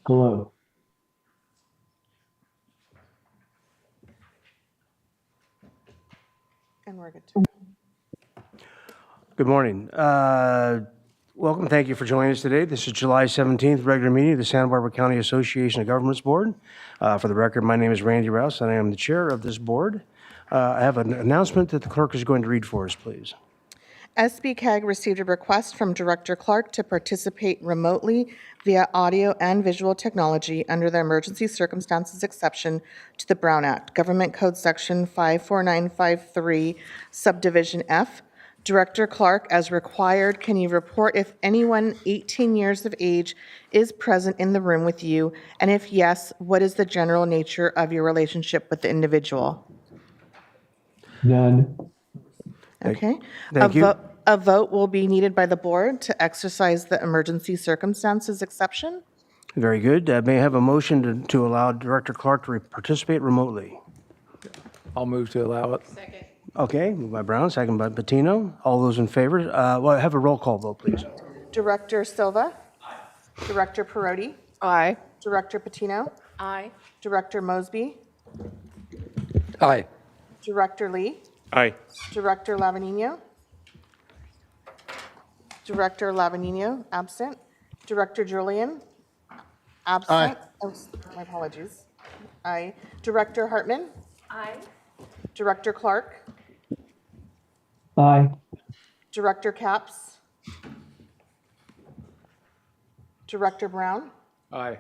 Hello. And we're good to go. Good morning. Welcome. Thank you for joining us today. This is July 17th, regular meeting of the Santa Barbara County Association of Governments Board. For the record, my name is Randy Rouse, and I am the chair of this board. I have an announcement that the clerk is going to read for us, please. SBCAG received a request from Director Clark to participate remotely via audio and visual technology under the Emergency Circumstances Exception to the Brown Act, Government Code Section 54953, Subdivision F. Director Clark, as required, can you report if anyone 18 years of age is present in the room with you? And if yes, what is the general nature of your relationship with the individual? None. Okay. Thank you. A vote will be needed by the board to exercise the emergency circumstances exception. Very good. May I have a motion to allow Director Clark to participate remotely? I'll move to allow it. Second. Okay, moved by Brown, second by Patino. All those in favor? Well, have a roll call vote, please. Director Silva? Aye. Director Perotti? Aye. Director Patino? Aye. Director Mosby? Aye. Director Lee? Aye. Director Lavanino? Director Lavanino, absent. Director Julian? Absent. Oh, my apologies. Aye. Director Hartman? Aye. Director Clark? Aye. Director Capps? Director Brown? Aye.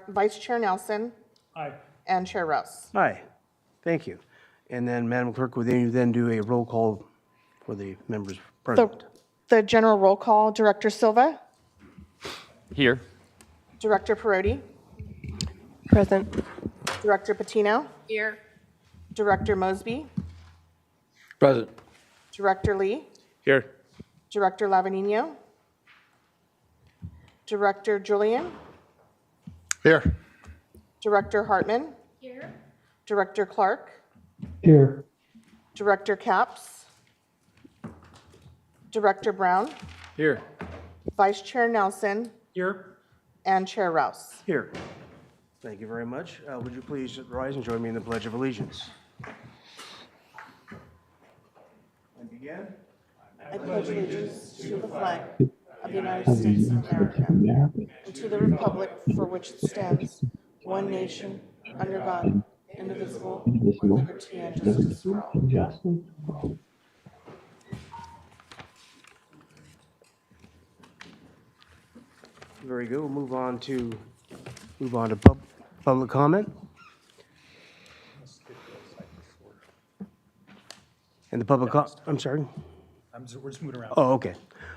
Vice Chair Nelson? Aye. And Chair Rouse. Aye. Thank you. And then, Madam Clerk, would you then do a roll call for the members present? The general roll call, Director Silva? Here. Director Perotti? Present. Director Patino? Here. Director Mosby? Present. Director Lee? Here. Director Lavanino? Director Julian? Here. Director Hartman? Here. Director Clark? Here. Director Capps? Director Brown? Here. Vice Chair Nelson? Here. And Chair Rouse. Here. Thank you very much. Would you please rise and join me in the Pledge of Allegiance? And begin. I pledge allegiance to the flag of the United States of America and to the republic for which it stands, one nation, under God, indivisible, with liberty and justice for all. Justice for all. Very good. We'll move on to public comment. And the public, I'm sorry? We're just moving around. Oh, okay.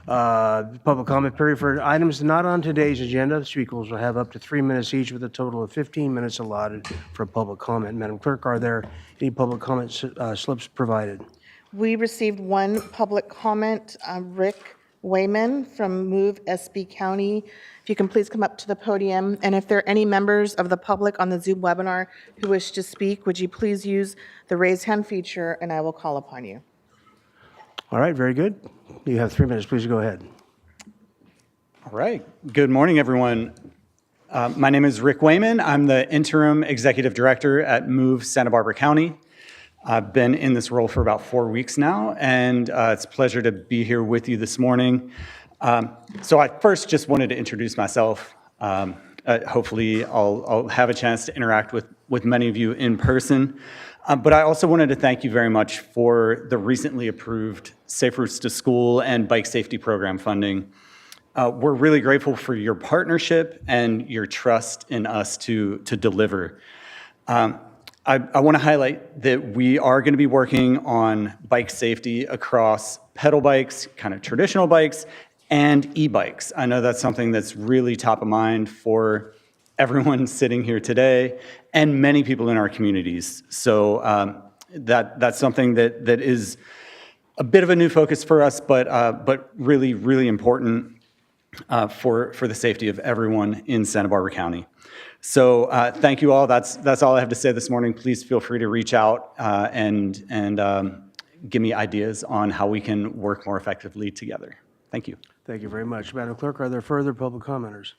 Public comment period for items not on today's agenda. The speakers will have up to 3 minutes each with a total of 15 minutes allotted for public comment. Madam Clerk, are there any public comment slips provided? We received one public comment, Rick Wayman from Move SB County. If you can please come up to the podium. And if there are any members of the public on the Zoom webinar who wish to speak, would you please use the raise hand feature and I will call upon you. All right, very good. You have 3 minutes. Please go ahead. All right. Good morning, everyone. My name is Rick Wayman. I'm the interim executive director at Move Santa Barbara County. I've been in this role for about 4 weeks now, and it's a pleasure to be here with you this morning. So I first just wanted to introduce myself. Hopefully, I'll have a chance to interact with many of you in person. But I also wanted to thank you very much for the recently approved Safe Routes to School and Bike Safety Program funding. We're really grateful for your partnership and your trust in us to deliver. I want to highlight that we are going to be working on bike safety across pedal bikes, kind of traditional bikes, and e-bikes. I know that's something that's really top of mind for everyone sitting here today and many people in our communities. So that's something that is a bit of a new focus for us, but really, really important for the safety of everyone in Santa Barbara County. So thank you all. That's all I have to say this morning. Please feel free to reach out and give me ideas on how we can work more effectively together. Thank you. Thank you very much. Madam Clerk, are there further public commenters?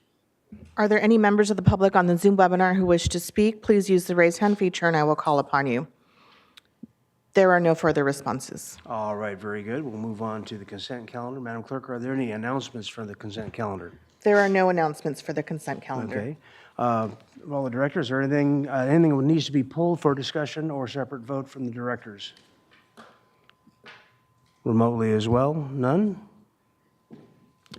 Are there any members of the public on the Zoom webinar who wish to speak? Please use the raise hand feature and I will call upon you. There are no further responses. All right, very good. We'll move on to the consent calendar. Madam Clerk, are there any announcements for the consent calendar? There are no announcements for the consent calendar. Okay. Well, the directors, is there anything that needs to be pulled for discussion or separate vote from the directors? Remotely as well? None?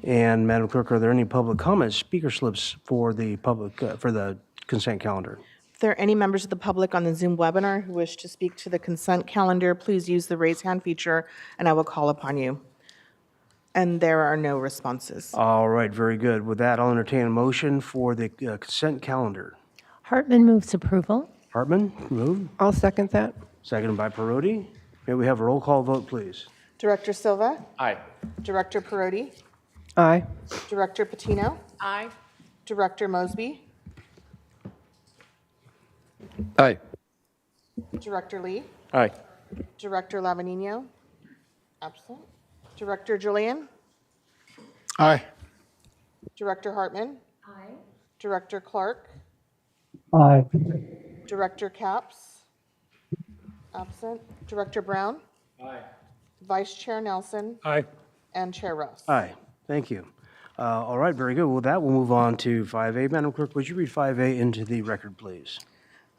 And Madam Clerk, are there any public comments, speaker slips for the public, for the consent calendar? If there are any members of the public on the Zoom webinar who wish to speak to the consent calendar, please use the raise hand feature and I will call upon you. And there are no responses. All right, very good. With that, I'll entertain a motion for the consent calendar. Hartman moves approval. Hartman, moved. I'll second that. Seconded by Parodi. May we have a roll call vote, please? Director Silva? Aye. Director Parodi? Aye. Director Patino? Aye. Director Mosby? Aye. Director Lee? Aye. Director Lavanino? Absent. Director Julian? Aye. Director Hartman? Aye. Director Clark? Aye. Director Capps? Absent. Director Brown? Aye. Vice Chair Nelson? Aye. And Chair Rouse? Aye, thank you. All right, very good. With that, we'll move on to 5A. Madam Clerk, would you read 5A into the record, please?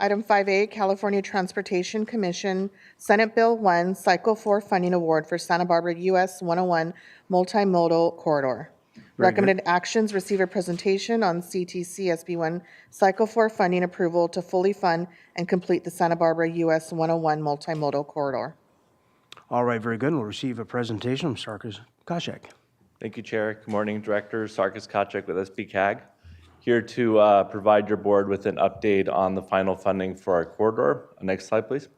Item 5A, California Transportation Commission, Senate Bill 1, Cycle 4 Funding Award for Santa Barbara US 101 Multimodal Corridor. Recommended actions, receive a presentation on CTC SB1 Cycle 4 funding approval to fully fund and complete the Santa Barbara US 101 Multimodal Corridor. All right, very good. We'll receive a presentation from Sarkis Koschek. Thank you, Chair. Good morning, Director. Sarkis Koschek with SBCAG. Here to provide your board with an update on the final funding for our corridor. Next slide, please.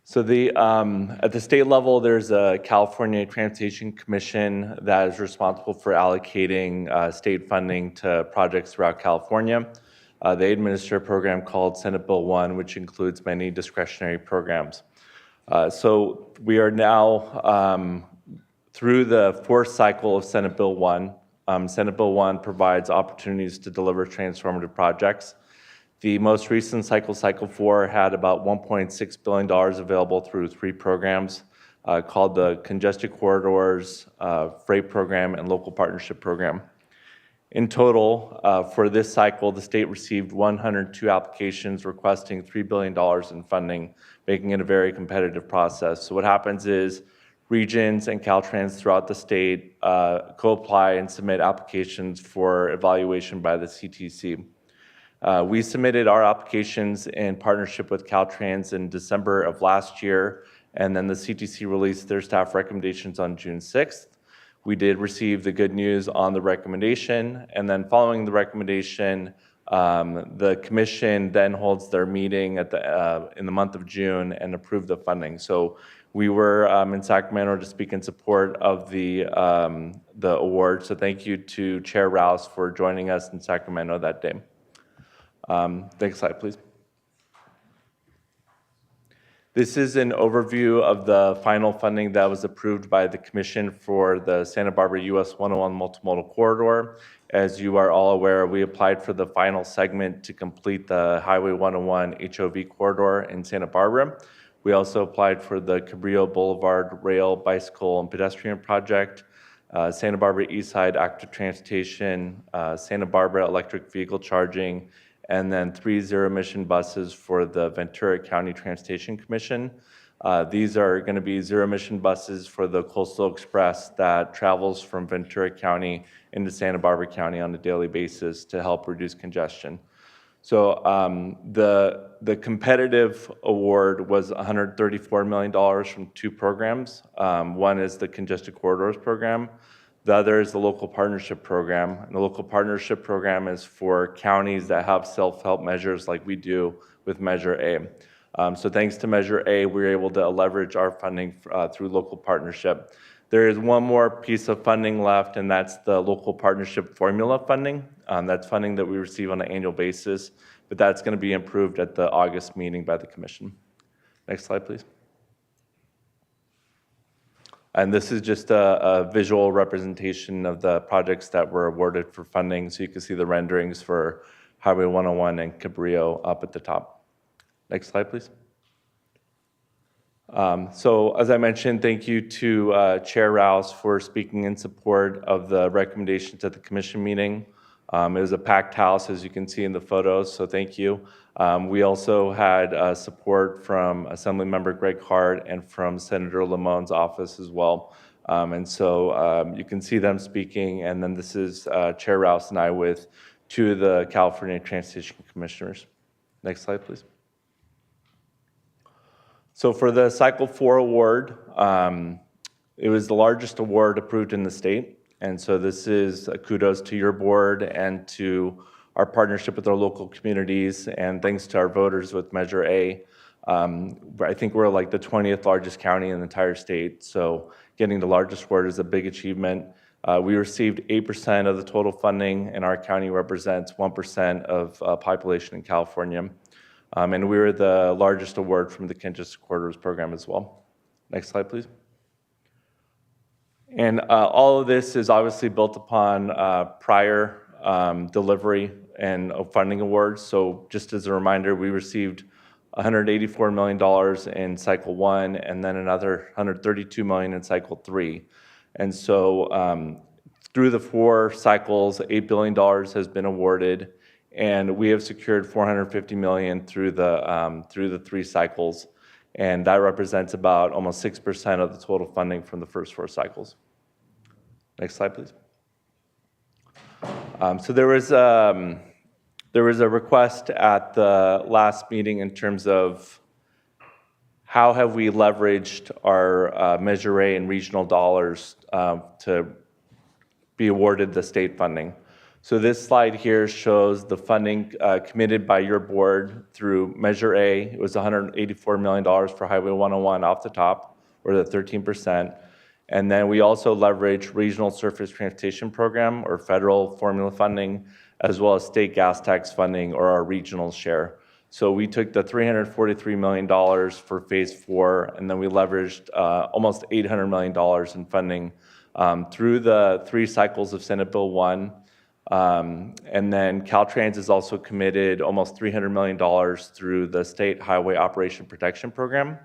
So at the state level, there's a California Transportation Commission that is responsible for allocating state funding to projects throughout California. They administer a program called Senate Bill 1, which includes many discretionary programs. So we are now through the fourth cycle of Senate Bill 1. Senate Bill 1 provides opportunities to deliver transformative projects. The most recent cycle, Cycle 4, had about $1.6 billion available through 3 programs called the Congested Corridors, Freight Program, and Local Partnership Program. In total, for this cycle, the state received 102 applications requesting $3 billion in funding, making it a very competitive process. So what happens is regions and Caltrans throughout the state co-apply and submit applications for evaluation by the CTC. We submitted our applications in partnership with Caltrans in December of last year, and then the CTC released their staff recommendations on June 6th. We did receive the good news on the recommendation, and then following the recommendation, the commission then holds their meeting in the month of June and approved the funding. So we were in Sacramento to speak in support of the award. So thank you to Chair Rouse for joining us in Sacramento that day. Next slide, please. This is an overview of the final funding that was approved by the Commission for the Santa Barbara US 101 Multimodal Corridor. As you are all aware, we applied for the final segment to complete the Highway 101 HOV corridor in Santa Barbara. We also applied for the Cabrillo Boulevard Rail, Bicycle, and Pedestrian Project, Santa Barbara Eastside Active Transportation, Santa Barbara Electric Vehicle Charging, and then 3 zero-emission buses for the Ventura County Transportation Commission. These are going to be zero-emission buses for the Coastal Express that travels from Ventura County into Santa Barbara County on a daily basis to help reduce congestion. So the competitive award was $134 million from 2 programs. One is the Congested Corridors Program. The other is the Local Partnership Program. And the Local Partnership Program is for counties that have self-help measures like we do with Measure A. So thanks to Measure A, we were able to leverage our funding through local partnership. There is one more piece of funding left, and that's the Local Partnership Formula funding. That's funding that we receive on an annual basis, but that's going to be improved at the August meeting by the Commission. Next slide, please. And this is just a visual representation of the projects that were awarded for funding. So you can see the renderings for Highway 101 and Cabrillo up at the top. Next slide, please. So as I mentioned, thank you to Chair Rouse for speaking in support of the recommendations at the commission meeting. It was a packed house, as you can see in the photos, so thank you. We also had support from Assemblymember Greg Hart and from Senator Lamone's office as well. And so you can see them speaking, and then this is Chair Rouse and I with two of the California Transportation Commissioners. Next slide, please. So for the Cycle 4 award, it was the largest award approved in the state. And so this is a kudos to your board and to our partnership with our local communities, and thanks to our voters with Measure A. I think we're like the 20th largest county in the entire state. So getting the largest award is a big achievement. We received 8% of the total funding, and our county represents 1% of population in California. And we were the largest award from the Congested Corridors program as well. Next slide, please. And all of this is obviously built upon prior delivery and funding awards. So just as a reminder, we received $184 million in Cycle 1 and then another $132 million in Cycle 3. And so through the 4 cycles, $8 billion has been awarded, and we have secured $450 million through the 3 cycles, and that represents about almost 6% of the total funding from the first 4 cycles. Next slide, please. So there was a request at the last meeting in terms of how have we leveraged our Measure A and regional dollars to be awarded the state funding. So this slide here shows the funding committed by your board through Measure A. It was $184 million for Highway 101 off the top, or the 13%. And then we also leveraged Regional Surface Transportation Program, or federal formula funding, as well as state gas tax funding, or our regional share. So we took the $343 million for Phase 4, and then we leveraged almost $800 million in funding through the 3 cycles of Senate Bill 1. And then Caltrans is also committed almost $300 million through the State Highway Operation Protection Program.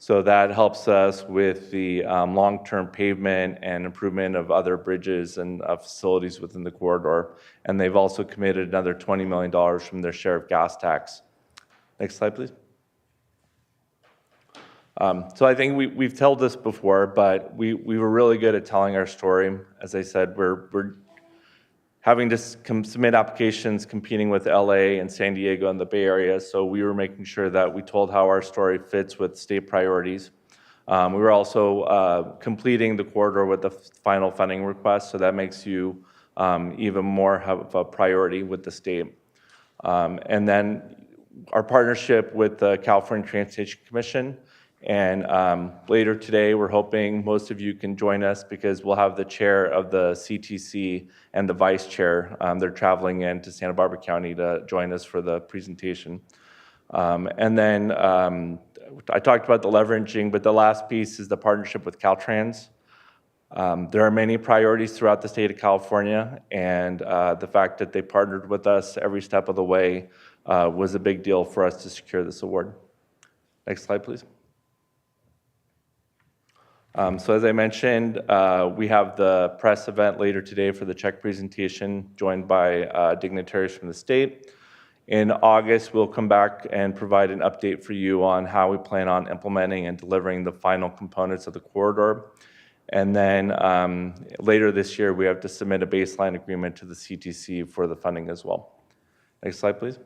So that helps us with the long-term pavement and improvement of other bridges and facilities within the corridor. And they've also committed another $20 million from their share of gas tax. Next slide, please. So I think we've told this before, but we were really good at telling our story. As I said, we're having to submit applications competing with LA and San Diego and the Bay Area, so we were making sure that we told how our story fits with state priorities. We were also completing the corridor with the final funding request, so that makes you even more have a priority with the state. And then our partnership with the California Transportation Commission. And later today, we're hoping most of you can join us because we'll have the chair of the CTC and the vice chair. They're traveling into Santa Barbara County to join us for the presentation. And then I talked about the leveraging, but the last piece is the partnership with Caltrans. There are many priorities throughout the state of California, and the fact that they partnered with us every step of the way was a big deal for us to secure this award. Next slide, please. So as I mentioned, we have the press event later today for the check presentation, joined by dignitaries from the state. In August, we'll come back and provide an update for you on how we plan on implementing and delivering the final components of the corridor. And then later this year, we have to submit a baseline agreement to the CTC for the funding as well. Next slide, please.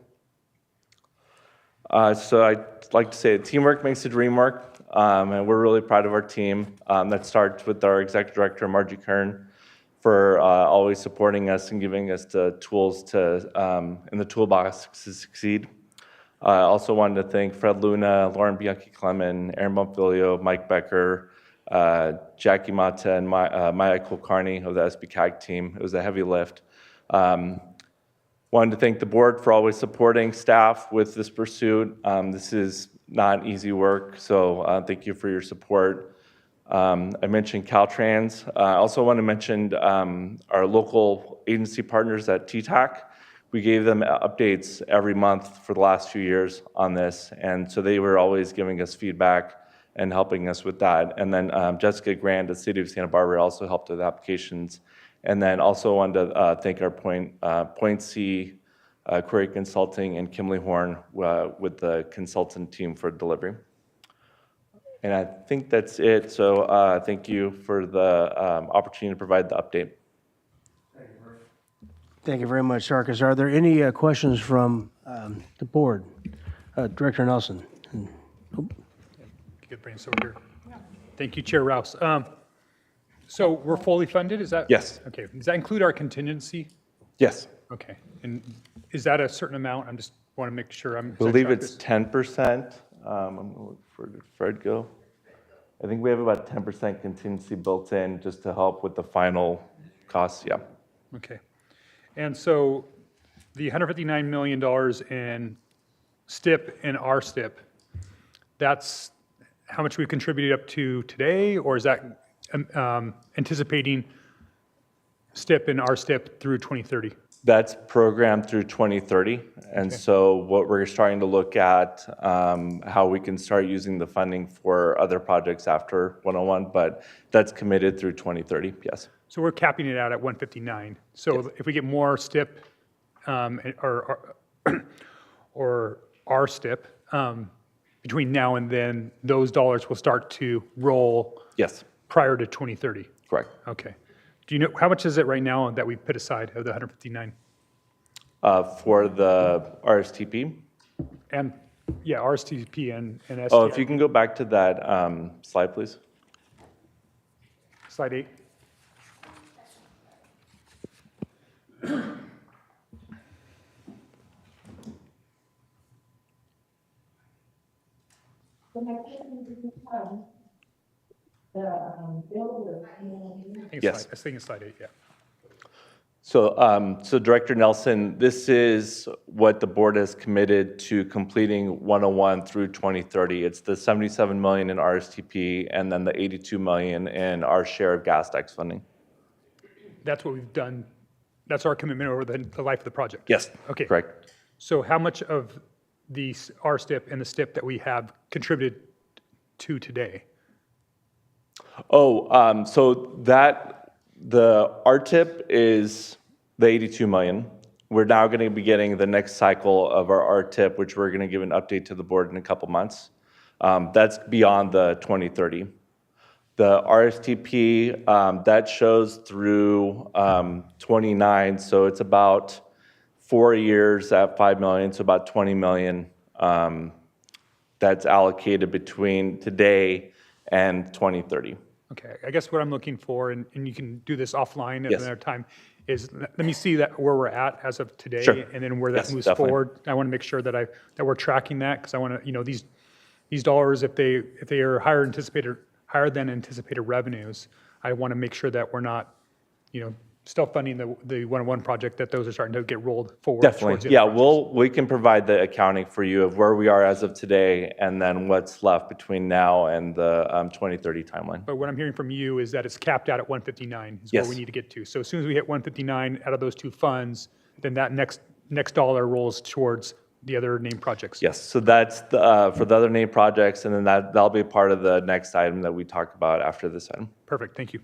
So I'd like to say teamwork makes the dream work. And we're really proud of our team. That starts with our executive director, Margie Kern, for always supporting us and giving us the tools to in the toolbox to succeed. I also wanted to thank Fred Luna, Lauren Bianchi-Clement, Aaron Bonfilio, Mike Becker, Jackie Mata, and Maya Kulkarni of the SBCAG team. It was a heavy lift. Wanted to thank the board for always supporting staff with this pursuit. This is not easy work, so thank you for your support. I mentioned Caltrans. I also want to mention our local agency partners at TTAC. We gave them updates every month for the last few years on this, and so they were always giving us feedback and helping us with that. And then Jessica Grand at City of Santa Barbara also helped with applications. And then also wanted to thank our Point C, Query Consulting, and Kimley Horn with the consultant team for delivery. And I think that's it. So thank you for the opportunity to provide the update. Thank you very much, Sarkis. Are there any questions from the board? Director Nelson. Good, bring us over here. Thank you, Chair Rouse. So we're fully funded, is that? Yes. Okay, does that include our contingency? Yes. Okay, and is that a certain amount? I'm just want to make sure I'm. I believe it's 10%. I'm going to look for, did Fred go? I think we have about 10% contingency built in just to help with the final costs, yeah. Okay, and so the $159 million in STIP and RSTIP, that's how much we've contributed up to today, or is that anticipating STIP and RSTIP through 2030? That's programmed through 2030. And so what we're starting to look at, how we can start using the funding for other projects after 101, but that's committed through 2030, yes. So we're capping it out at 159. So if we get more STIP or RSTIP between now and then, those dollars will start to roll Yes, prior to 2030. correct. Okay. Do you know, how much is it right now that we've put aside of the 159? For the RSTP. And, yeah, RSTP and STI. Oh, if you can go back to that slide, please. Slide 8. Yes. I think it's slide 8, yeah. So Director Nelson, this is what the board has committed to completing 101 through 2030. It's the 77 million in RSTP and then the 82 million in our share of gas tax funding. That's what we've done. That's our commitment over the life of the project. Yes, Okay. correct. So how much of the RSTIP and the STIP that we have contributed to today? Oh, so that, the RTIP is the 82 million. We're now going to be getting the next cycle of our RTIP, which we're going to give an update to the board in a couple months. That's beyond the 2030. The RSTP, that shows through 29, so it's about 4 years at 5 million, so about 20 million that's allocated between today and 2030. Okay, I guess what I'm looking for, and you can do this offline at Yes. another time, is let me see that where we're at as of today, Sure. and then where that Yes, moves definitely. forward. I want to make sure that that we're tracking that, because I want to, these dollars, if they are higher than anticipated revenues, I want to make sure that we're not, still funding the 101 project, that those are starting to get rolled forward. towards Definitely, the yeah, other projects. we can provide the accounting for you of where we are as of today and then what's left between now and the 2030 timeline. But what I'm hearing from you is that it's capped out at 159 is Yes. where we need to get to. So as soon as we hit 159 out of those two funds, then that next dollar rolls towards the other named projects. Yes, so that's for the other named projects, and then that'll be part of the next item that we talk about after this item. Perfect, thank you.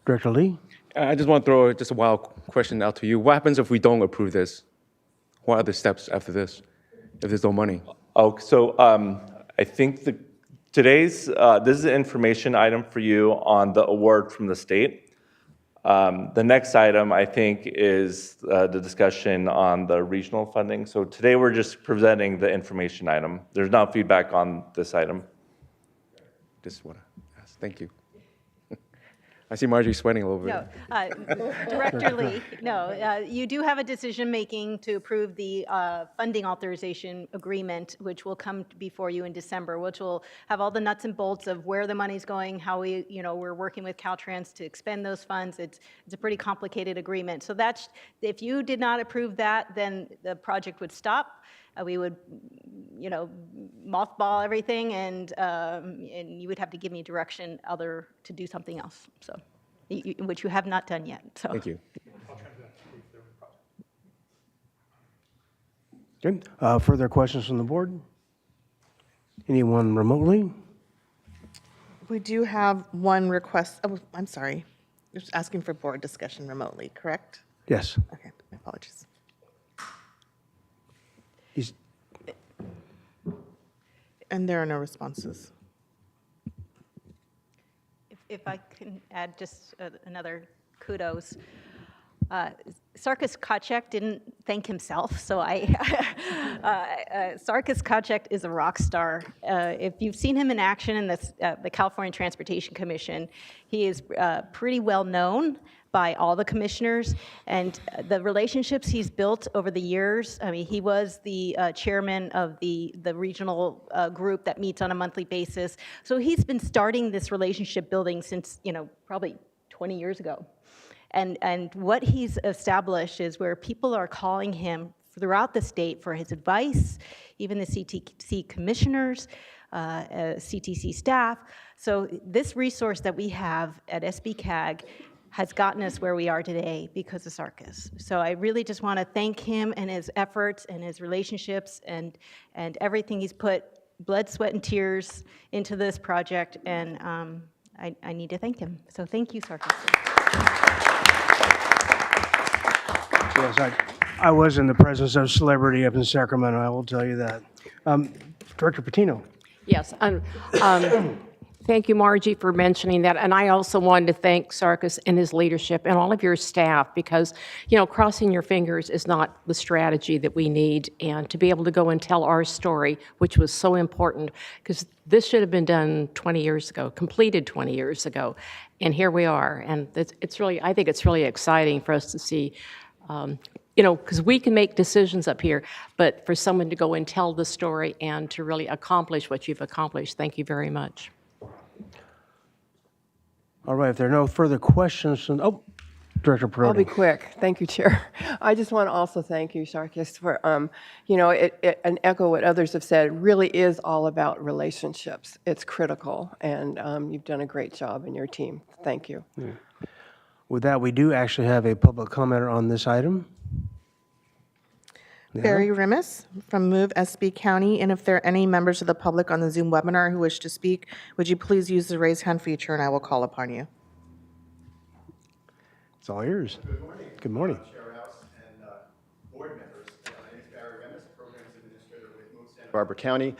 Director Lee? I just want to throw just a wild question out to you. What happens if we don't approve this? What are the steps after this, if there's no money? Oh, so I think today's, this is an information item for you on the award from the state. The next item, I think, is the discussion on the regional funding. So today, we're just presenting the information item. There's no feedback on this item. Just want to ask. Thank you. I see Marjorie sweating a little bit. No, Director Lee, no, you do have a decision-making to approve the funding authorization agreement, which will come before you in December, which will have all the nuts and bolts of where the money's going, how we're working with Caltrans to expend those funds. It's a pretty complicated agreement. So that's, if you did not approve that, then the project would stop. we would, mothball everything, and you would have to give me direction to do something else, so, which you have not done yet, so. Thank you. Okay. Further questions from the board? Anyone remotely? We do have one request, oh, I'm sorry. You're just asking for board discussion remotely, correct? Yes. Okay, my apologies. He's- And there are no responses. If I can add just another kudos. Sarkis Kachek didn't thank himself, so Sarkis Kachek is a rock star. If you've seen him in action in the California Transportation Commission, he is pretty well known by all the commissioners, and the relationships he's built over the years. I mean, he was the chairman of the regional group that meets on a monthly basis. So he's been starting this relationship building since, probably 20 years ago. And what he's established is where people are calling him throughout the state for his advice, even the CTC commissioners, CTC staff. So this resource that we have at SBCAG has gotten us where we are today because of Sarkis. So I really just want to thank him and his efforts and his relationships and everything he's put blood, sweat, and tears into this project, and I need to thank him. So thank you, Sarkis. Yes, I was in the presence of celebrity up in Sacramento, I will tell you that. Director Patino. Yes. Thank you, Margie, for mentioning that. And I also wanted to thank Sarkis and his leadership and all of your staff because, crossing your fingers is not the strategy that we need. And to be able to go and tell our story, which was so important, because this should have been done 20 years ago, completed 20 years ago. And here we are. And I think it's really exciting for us to see, because we can make decisions up here, but for someone to go and tell the story and to really accomplish what you've accomplished, thank you very much. All right, if there are no further questions, Director Perotti. I'll be quick. Thank you, Chair. I just want to also thank you, Sarkis, for, and echo what others have said, it really is all about relationships. It's critical, and you've done a great job in your team. Thank you. Yeah. With that, we do actually have a public commenter on this item. Barry Rimis from Move SB County, and if there are any members of the public on the Zoom webinar who wish to speak, would you please use the raise hand feature and I will call upon you. It's all yours. Good morning. Good morning. Chair House and board members. My name is Barry Remis, Programs Administrator with Move Santa Barbara County.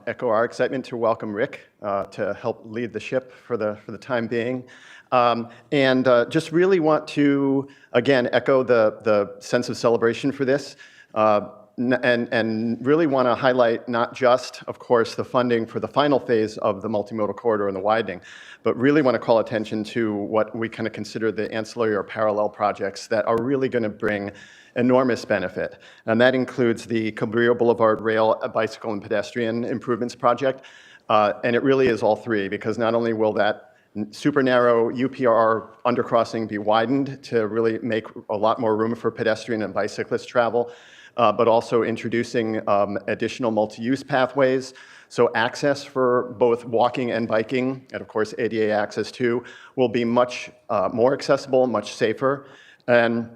Echo our excitement to welcome Rick to help lead the ship for the time being. And just really want to, again, echo the sense of celebration for this. And really want to highlight not just, of course, the funding for the final phase of the multimodal corridor and the widening, but really want to call attention to what we kind of consider the ancillary or parallel projects that are really going to bring enormous benefit. And that includes the Cabrillo Boulevard Rail, Bicycle, and Pedestrian Improvements Project. And it really is all three, because not only will that super narrow UPR undercrossing be widened to really make a lot more room for pedestrian and bicyclist travel, but also introducing additional multi-use pathways. So access for both walking and biking, and of course ADA access too, will be much more accessible, much safer. And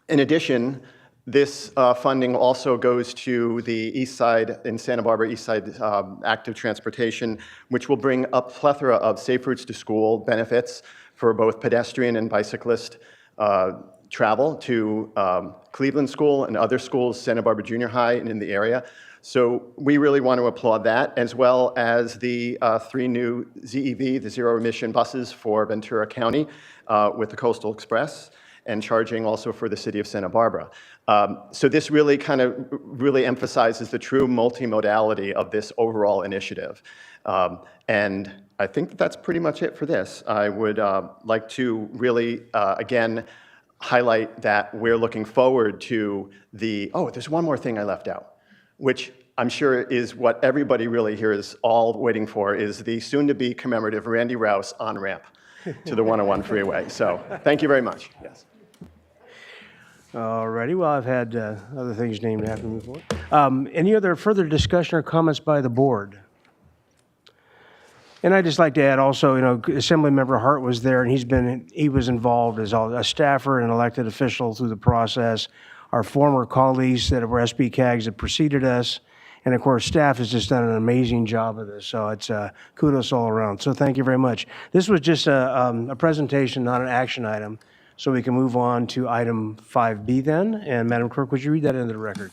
in addition, this funding also goes to the east side, in Santa Barbara East Side active transportation, which will bring a plethora of safe routes to school benefits for both pedestrian and bicyclist travel to Cleveland School and other schools, Santa Barbara Junior High and in the area. So we really want to applaud that, as well as the 3 new ZEV, the zero emission buses for Ventura County with the Coastal Express, and charging also for the city of Santa Barbara. So this really really emphasizes the true multimodality of this overall initiative. And I think that's pretty much it for this. I would like to really, again, highlight that we're looking forward to there's one more thing I left out, which I'm sure is what everybody really here is all waiting for, is the soon-to-be commemorative Randy Rouse on-ramp to the 101 freeway. So thank you very much. Yes. Alrighty, well, I've had other things named after me before. Any other further discussion or comments by the board? And I'd just like to add also, Assemblymember Hart was there, and he was involved as a staffer and elected official through the process. Our former colleagues that were SBCAGs that preceded us, and of course, staff has just done an amazing job of this, so it's kudos all around. So thank you very much. This was just a presentation, not an action item, so we can move on to item 5B then. And Madam Clerk, would you read that into the record?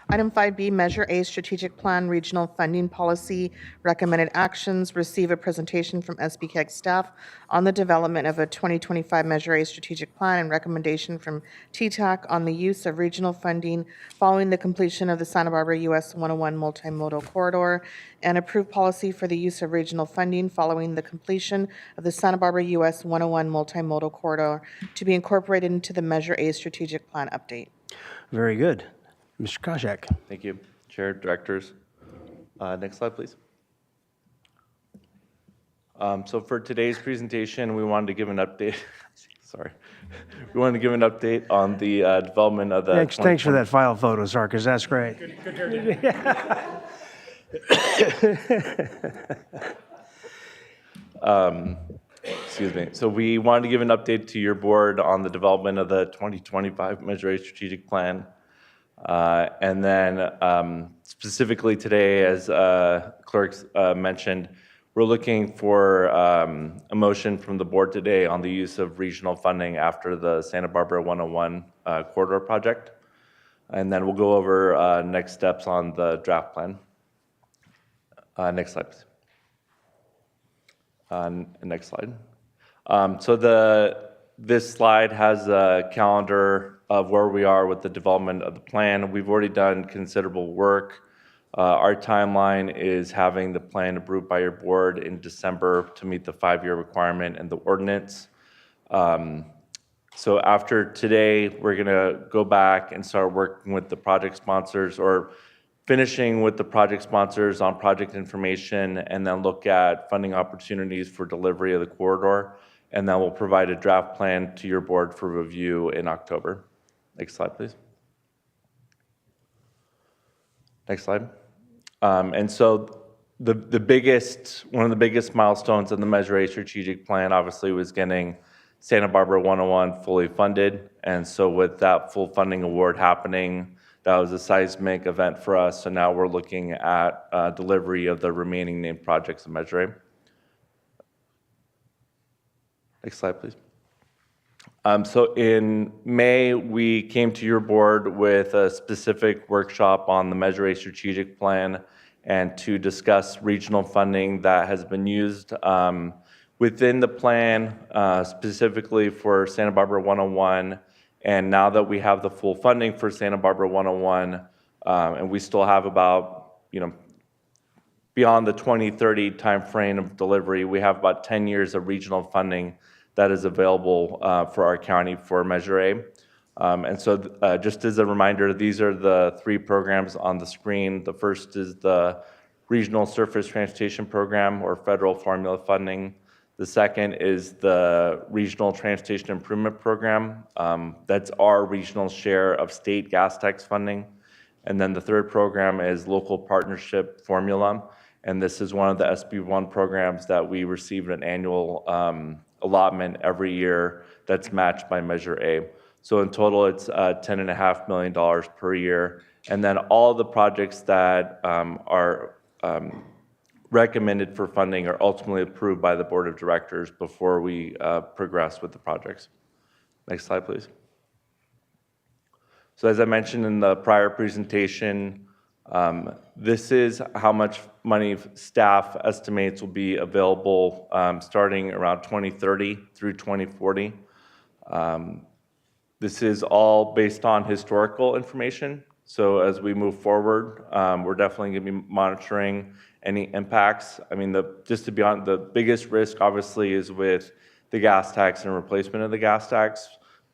Item 5B, Measure A, Strategic Plan, Regional Funding Policy, Recommended Actions. Receive a presentation from SBCAG staff on the development of a 2025 Measure A Strategic Plan and recommendation from TTAC on the use of regional funding following the completion of the Santa Barbara US 101 Multimodal Corridor, and approve policy for the use of regional funding following the completion of the Santa Barbara US 101 Multimodal Corridor to be incorporated into the Measure A Strategic Plan update. Very good. Mr. Kozak. Thank you, Chair, Directors. Next slide, please. So for today's presentation, we wanted to give an update. Sorry. We wanted to give an update on the development of the. Thanks for that file photo, Sarkis. That's great. Good hair day. Excuse me. So we wanted to give an update to your board on the development of the 2025 Measure A Strategic Plan. And then specifically today, as clerks mentioned, we're looking for a motion from the board today on the use of regional funding after the Santa Barbara 101 corridor project. And then we'll go over next steps on the draft plan. Next slide, please. Next slide. So this slide has a calendar of where we are with the development of the plan. We've already done considerable work. Our timeline is having the plan approved by your board in December to meet the 5-year requirement and the ordinance. So after today, we're going to go back and start working with the project sponsors, or finishing with the project sponsors on project information, and then look at funding opportunities for delivery of the corridor. And then we'll provide a draft plan to your board for review in October. Next slide, please. Next slide. And so one of the biggest milestones in the Measure A strategic plan obviously was getting Santa Barbara 101 fully funded. And so with that full funding award happening, that was a seismic event for us. So now we're looking at delivery of the remaining named projects in Measure A. Next slide, please. So in May, we came to your board with a specific workshop on the Measure A strategic plan and to discuss regional funding that has been used within the plan, specifically for Santa Barbara 101. And now that we have the full funding for Santa Barbara 101, and we still have about, beyond the 2030 timeframe of delivery, we have about 10 years of regional funding that is available for our county for Measure A. And so just as a reminder, these are the 3 programs on the screen. The first is the Regional Surface Transportation Program, or federal formula funding. The second is the Regional Transportation Improvement Program. That's our regional share of state gas tax funding. And then the third program is Local Partnership Formula. And this is one of the SB1 programs that we receive an annual allotment every year that's matched by Measure A. So in total, it's $10.5 million per year. And then all the projects that are recommended for funding are ultimately approved by the Board of Directors before we progress with the projects. Next slide, please. So as I mentioned in the prior presentation, this is how much money staff estimates will be available starting around 2030 through 2040. This is all based on historical information. So as we move forward, we're definitely going to be monitoring any impacts. I mean, just to be honest, the biggest risk obviously is with the gas tax and replacement of the gas tax.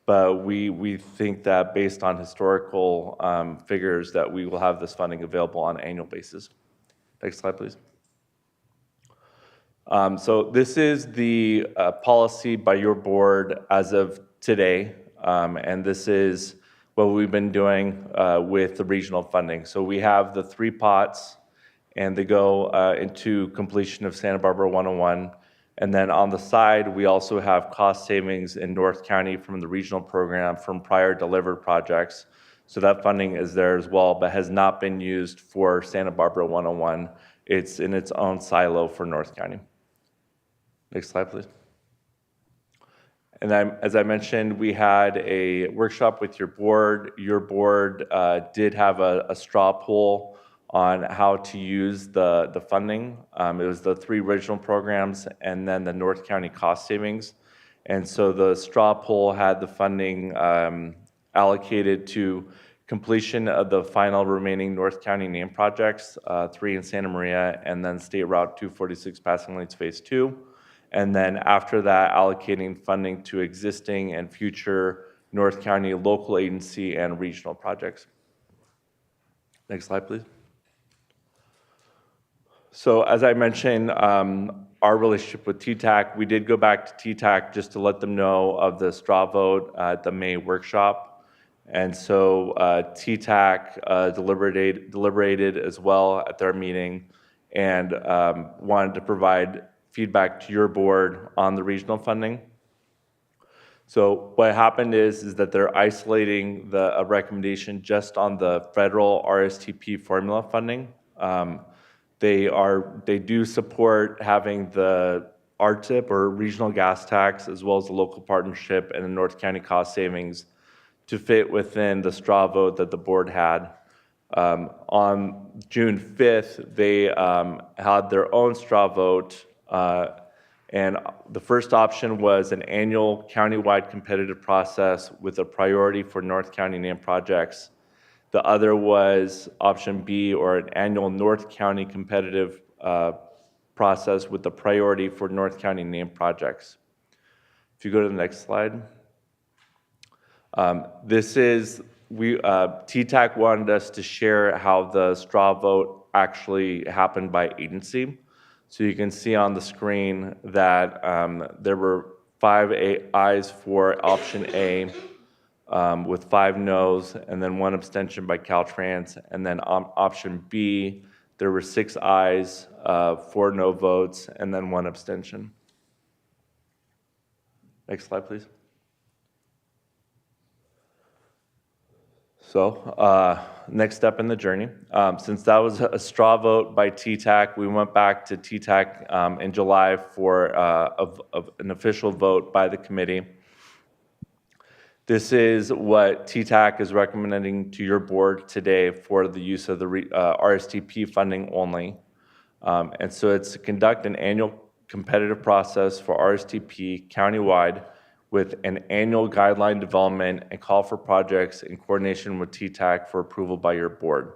But we think that based on historical figures that we will have this funding available on an annual basis. Next slide, please. So this is the policy by your board as of today. And this is what we've been doing with the regional funding. So we have the 3 pots, and they go into completion of Santa Barbara 101. And then on the side, we also have cost savings in North County from the regional program from prior delivered projects. So that funding is there as well, but has not been used for Santa Barbara 101. It's in its own silo for North County. Next slide, please. And then, as I mentioned, we had a workshop with your board. Your board did have a straw poll on how to use the funding. It was the 3 regional programs and then the North County cost savings. And so the straw poll had the funding allocated to completion of the final remaining North County name projects, 3 in Santa Maria, and then State Route 246 Passing Lanes Phase 2. And then after that, allocating funding to existing and future North County local agency and regional projects. Next slide, please. So as I mentioned, our relationship with TTAC, we did go back to TTAC just to let them know of the straw vote at the May workshop. And so TTAC deliberated as well at their meeting and wanted to provide feedback to your board on the regional funding. So what happened is that they're isolating a recommendation just on the federal RSTP formula funding. They do support having the RTIP or regional gas tax as well as the local partnership and the North County cost savings to fit within the straw vote that the board had. On June 5th, they had their own straw vote, and the first option was an annual countywide competitive process with a priority for North County named projects. The other was option B, or an annual North County competitive process with the priority for North County named projects. If you go to the next slide. TTAC wanted us to share how the straw vote actually happened by agency. So you can see on the screen that there were 5 ayes for option A, with 5 noes, and then 1 abstention by Caltrans. And then option B, there were 6 ayes, 4 no votes, and then 1 abstention. Next slide, please. So next step in the journey. Since that was a straw vote by TTAC, we went back to TTAC in July for an official vote by the committee. This is what TTAC is recommending to your board today for the use of the RSTP funding only. And so it's to conduct an annual competitive process for RSTP countywide with an annual guideline development and call for projects in coordination with TTAC for approval by your board.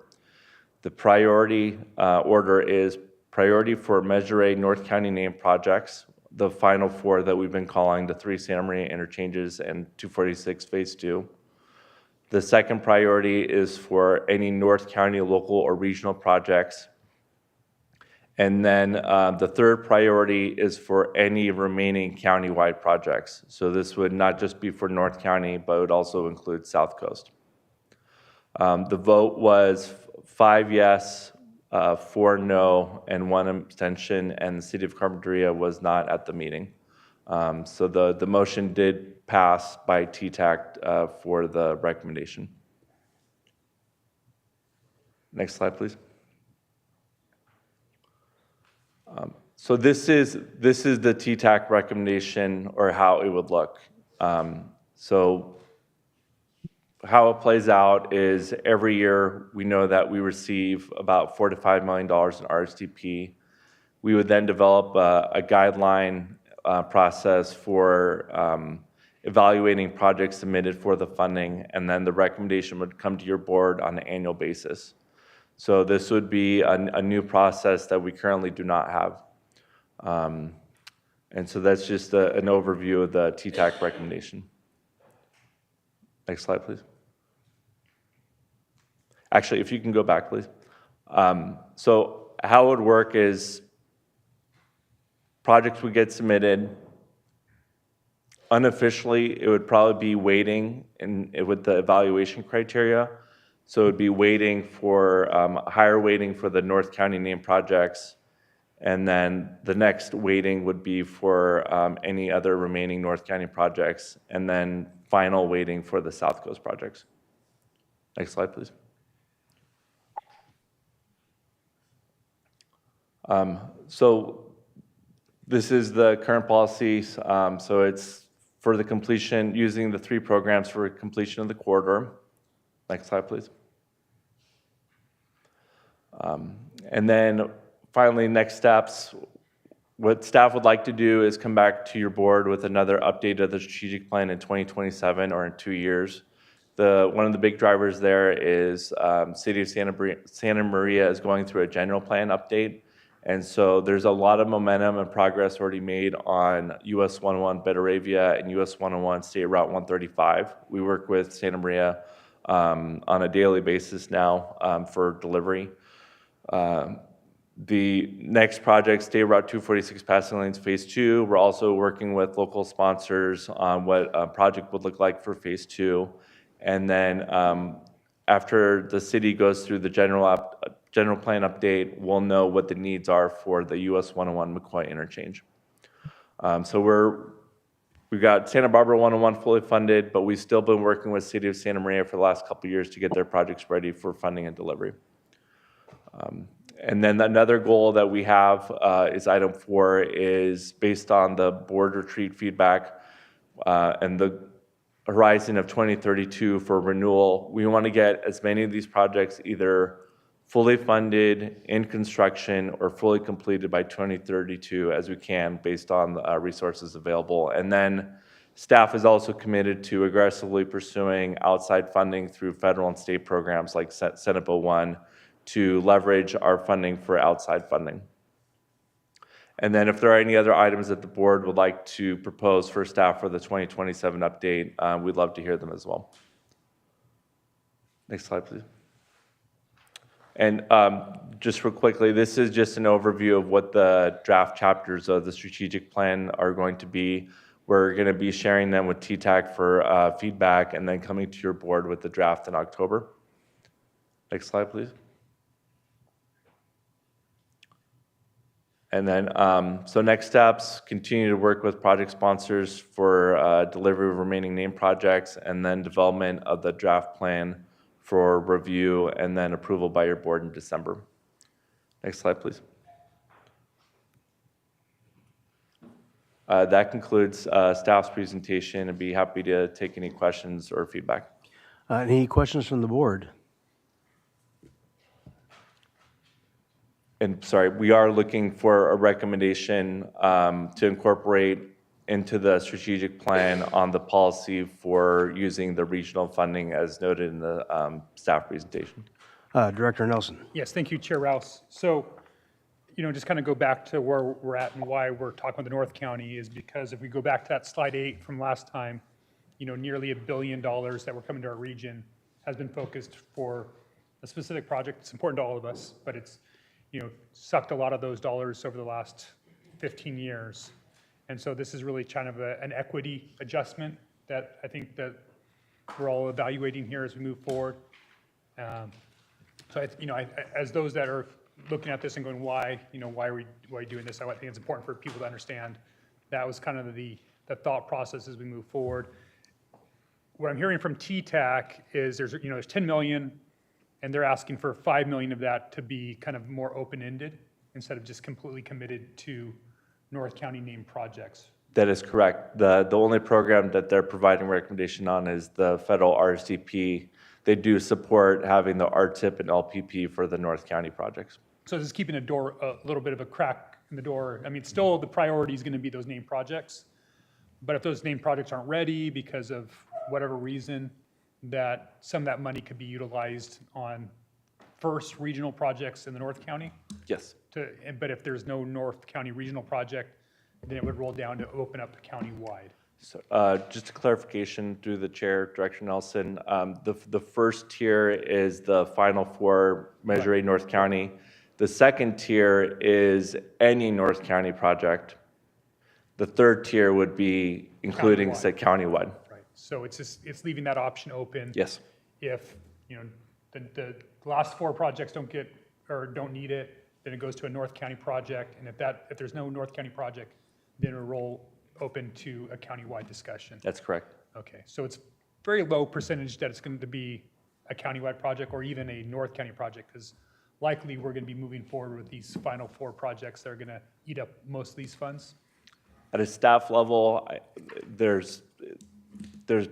The priority order is priority for Measure A North County named projects, the final 4 that we've been calling the 3 Santa Maria interchanges and 246 Phase 2. The second priority is for any North County local or regional projects. And then the third priority is for any remaining countywide projects. So this would not just be for North County, but it would also include South Coast. The vote was 5 yes, 4 no, and 1 abstention, and the City of Carpinteria was not at the meeting. So the motion did pass by TTAC for the recommendation. Next slide, please. So this is the TTAC recommendation, or how it would look. So how it plays out is every year we know that we receive about $4 to $5 million in RSTP. We would then develop a guideline process for evaluating projects submitted for the funding, and then the recommendation would come to your board on an annual basis. So this would be a new process that we currently do not have. And so that's just an overview of the TTAC recommendation. Next slide, please. Actually, if you can go back, please. So how it would work is projects would get submitted. Unofficially, it would probably be weighting with the evaluation criteria. So it would be weighting for, higher weighting for the North County named projects. And then the next weighting would be for any other remaining North County projects. And then final weighting for the South Coast projects. Next slide, please. So this is the current policy. So it's for the completion, using the 3 programs for completion of the corridor. Next slide, please. And then finally, next steps. What staff would like to do is come back to your board with another update of the strategic plan in 2027 or in 2 years. One of the big drivers there is City of Santa Maria is going through a general plan update. And so there's a lot of momentum and progress already made on US 101 Betaravia and US 101 State Route 135. We work with Santa Maria on a daily basis now for delivery. The next project, State Route 246 Passing Lanes Phase 2, we're also working with local sponsors on what a project would look like for Phase 2. And then after the city goes through the general plan update, we'll know what the needs are for the US 101 McCoy interchange. So we've got Santa Barbara 101 fully funded, but we've still been working with City of Santa Maria for the last couple of years to get their projects ready for funding and delivery. And then another goal that we have is item 4 is based on the board retreat feedback and the horizon of 2032 for renewal. We want to get as many of these projects either fully funded, in construction, or fully completed by 2032 as we can based on the resources available. And then staff is also committed to aggressively pursuing outside funding through federal and state programs like Senate Bill 1 to leverage our funding for outside funding. And then if there are any other items that the board would like to propose for staff for the 2027 update, we'd love to hear them as well. Next slide, please. And just real quickly, this is just an overview of what the draft chapters of the strategic plan are going to be. We're going to be sharing them with TTAC for feedback and then coming to your board with the draft in October. Next slide, please. And then, so next steps, continue to work with project sponsors for delivery of remaining named projects, and then development of the draft plan for review and then approval by your board in December. Next slide, please. That concludes staff's presentation. I'd be happy to take any questions or feedback. Any questions from the board? And sorry, we are looking for a recommendation to incorporate into the strategic plan on the policy for using the regional funding as noted in the staff presentation. Director Nelson. Yes, thank you, Chair Rouse. So, just kind of go back to where we're at and why we're talking with the North County is because if we go back to that slide 8 from last time, nearly $1 billion that were coming to our region has been focused for a specific project. It's important to all of us, but it's sucked a lot of those dollars over the last 15 years. And so this is really kind of an equity adjustment that I think that we're all evaluating here as we move forward. So, as those that are looking at this and going, why are we doing this? I think it's important for people to understand that was kind of the thought process as we move forward. What I'm hearing from TTAC is there's 10 million, and they're asking for 5 million of that to be kind of more open-ended instead of just completely committed to North County named projects. That is correct. The only program that they're providing recommendation on is the federal RCP. They do support having the RTIP and LPP for the North County projects. So this is keeping a little bit of a crack in the door. I mean, still the priority is going to be those named projects, but if those named projects aren't ready because of whatever reason, that some of that money could be utilized on first regional projects in the North County? Yes. But if there's no North County regional project, then it would roll down to open up county-wide. So, just a clarification through the chair, Director Nelson. The first tier is the final 4 Measure A North County. The second tier is any North County project. The third tier would be including, Countywide. say, countywide. Right, so it's leaving that option open. Yes. If, the last 4 projects don't get, or don't need it, then it goes to a North County project, and if there's no North County project, then it'll roll open to a countywide discussion. That's correct. Okay, so it's very low percentage that it's going to be a countywide project or even a North County project, because likely we're going to be moving forward with these final 4 projects that are going to eat up most of these funds. At a staff level, there's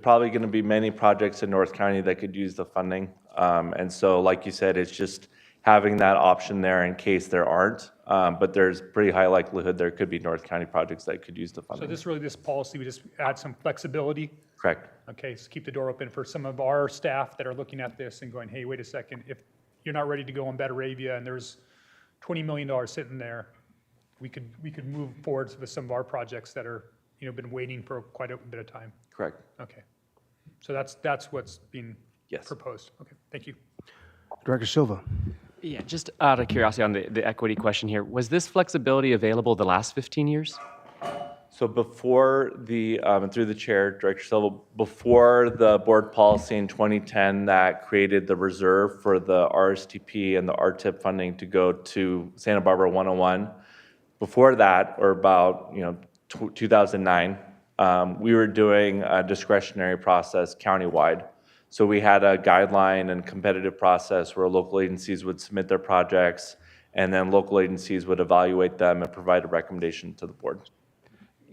probably going to be many projects in North County that could use the funding. And so, like you said, it's just having that option there in case there aren't. But there's pretty high likelihood there could be North County projects that could use the So funding. this policy, we just add some flexibility. Correct. Okay, so keep the door open for some of our staff that are looking at this and going, hey, wait a second, if you're not ready to go on Betaravia and there's $20 million sitting there, we could move forward with some of our projects that are, been waiting for quite a bit of time. Correct. Okay. So that's what's being Yes. proposed. Okay, thank you. Director Silva. Yeah, just out of curiosity on the equity question here, was this flexibility available the last 15 years? So before through the chair, Director Silva, before the board policy in 2010 that created the reserve for the RSTP and the RTIP funding to go to Santa Barbara 101, before that, or about 2009, we were doing a discretionary process countywide. So we had a guideline and competitive process where local agencies would submit their projects, and then local agencies would evaluate them and provide a recommendation to the board.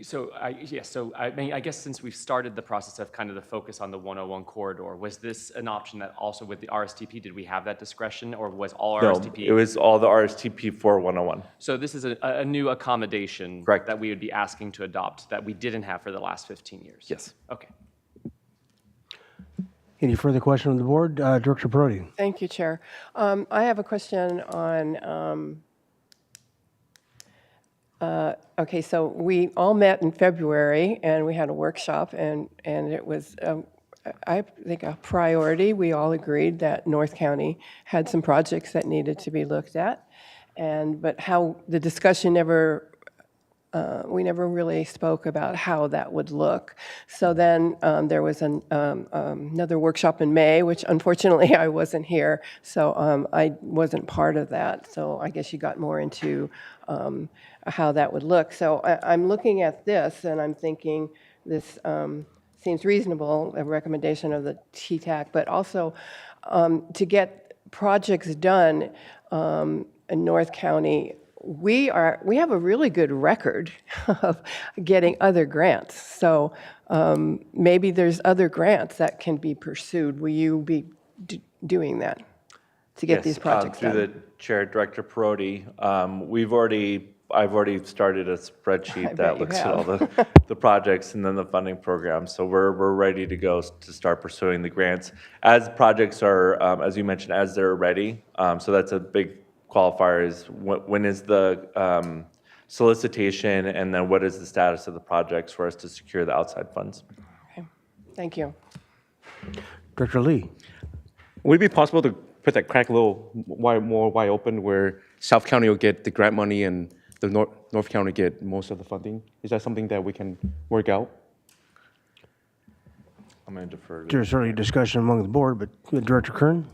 So I guess since we've started the process of kind of the focus on the 101 corridor, was this an option that also with the RSTP, did we have that discretion, or was all No, RSTP? it was all the RSTP for 101. So this is a new accommodation Correct. that we would be asking to adopt that we didn't have for the last 15 years? Yes. Okay. Any further question on the board? Director Perotti. Thank you, Chair. I have a question on, okay, so we all met in February, and we had a workshop, and it was, I think, a priority. We all agreed that North County had some projects that needed to be looked at, but how the discussion we never really spoke about how that would look. So then there was another workshop in May, which unfortunately I wasn't here, so I wasn't part of that. So I guess you got more into how that would look. So I'm looking at this and I'm thinking this seems reasonable, a recommendation of the TTAC, but also to get projects done in North County, we have a really good record of getting other grants. So maybe there's other grants that can be pursued. Will you be doing that to get these projects through done? the chair, Director Perotti, I've already started a spreadsheet that you looks at have. all the projects and then the funding program. So we're ready to go to start pursuing the grants as projects are, as you mentioned, as they're ready. So that's a big qualifier is when is the solicitation, and then what is the status of the projects for us to secure the outside funds. Okay. Thank you. Director Lee. Would it be possible to put that crack a little more wide open where South County will get the grant money and the North County get most of the funding? Is that something that we can work out? I'm going to defer to There's certainly discussion among the board, but Director Kern?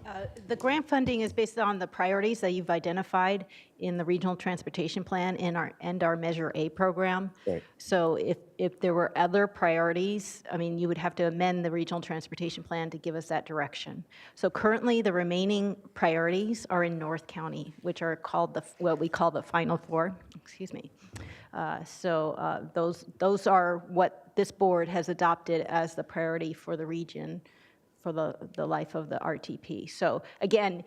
The grant funding is based on the priorities that you've identified in the Regional Transportation Plan and our Measure A program. Right. So if there were other priorities, you would have to amend the Regional Transportation Plan to give us that direction. So currently, the remaining priorities are in North County, which are called what we call the Final Four. Excuse me. Those are what this board has adopted as the priority for the region for the life of the RTP. So again,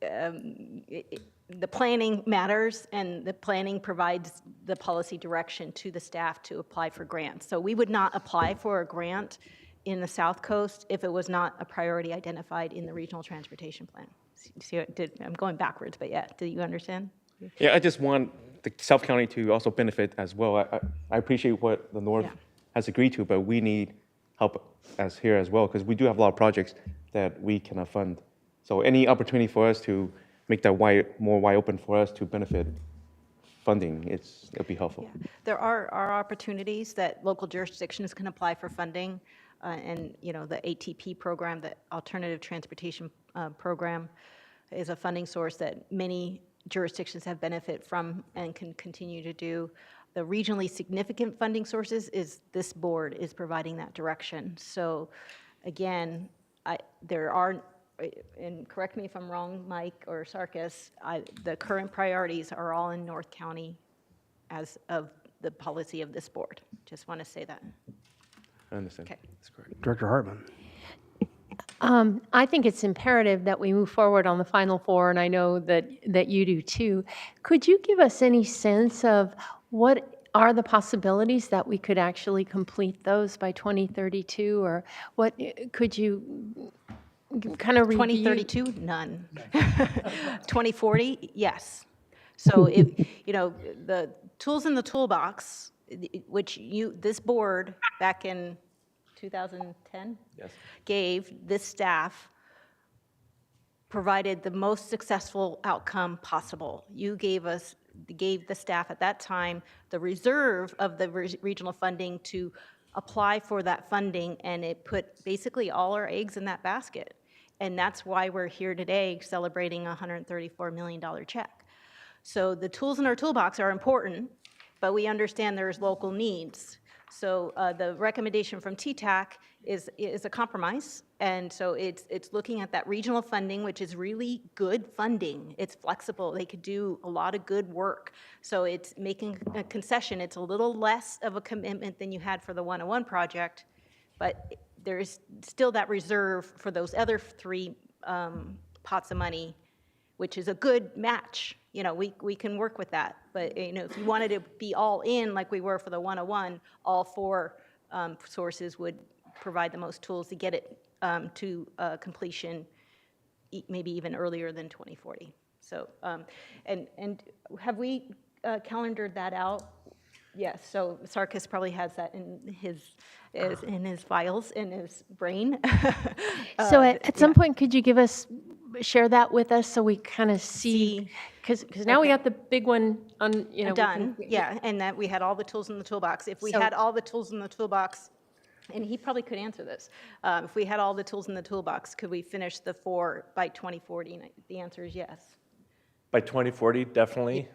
the planning matters, and the planning provides the policy direction to the staff to apply for grants. So we would not apply for a grant in the South Coast if it was not a priority identified in the Regional Transportation Plan. See, I'm going backwards, but yeah, do you understand? Yeah, I just want the South County to also benefit as well. I appreciate what the North has agreed to, but we need help here as well, because we do have a lot of projects that we cannot fund. So any opportunity for us to make that more wide open for us to benefit funding, it'll be helpful. There are opportunities that local jurisdictions can apply for funding, and, the ATP program, the Alternative Transportation Program, is a funding source that many jurisdictions have benefit from and can continue to do. The regionally significant funding sources is this board is providing that direction. So again, there are, and correct me if I'm wrong, Mike or Sarkis, the current priorities are all in North County as of the policy of this board. Just want to say that. I understand. Okay. That's correct. Director Hartman. I think it's imperative that we move forward on the Final Four, and I know that you do too. Could you give us any sense of what are the possibilities that we could actually complete those by 2032, or what could you kind of review? 2032, none. 2040, yes. So if, the tools in the toolbox, which this board back in 2010 Yes. gave this staff, provided the most successful outcome possible. You gave the staff at that time the reserve of the regional funding to apply for that funding, and it put basically all our eggs in that basket. And that's why we're here today celebrating a $134 million check. So the tools in our toolbox are important, but we understand there's local needs. So the recommendation from TTAC is a compromise, and so it's looking at that regional funding, which is really good funding. It's flexible. They could do a lot of good work. So it's making a concession. It's a little less of a commitment than you had for the 101 project, but there is still that reserve for those other three pots of money, which is a good match. We can work with that. But, if you wanted to be all in like we were for the 101, all four sources would provide the most tools to get it to completion, maybe even earlier than 2040. So, and have we calendared that out? Yes, so Sarkis probably has that in his files, in his brain. So at some point, could you share that with us so we kind of see, because now we got the big one on, Done, yeah, and that we had all the tools in the toolbox. If we had all the tools in the toolbox, and he probably could answer this, if we had all the tools in the toolbox, could we finish the 4 by 2040? And the answer is yes. By 2040, definitely.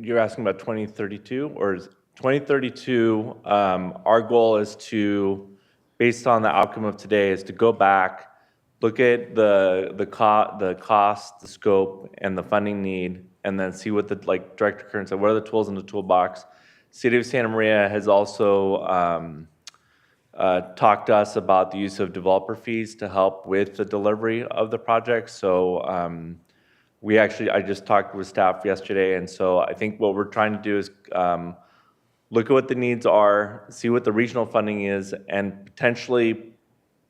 You're asking about 2032, or is 2032, our goal is to, based on the outcome of today, is to go back, look at the cost, the scope, and the funding need, and then see what like Director Kern said, what are the tools in the toolbox. City of Santa Maria has also talked to us about the use of developer fees to help with the delivery of the project. So I just talked with staff yesterday, and so I think what we're trying to do is look at what the needs are, see what the regional funding is, and potentially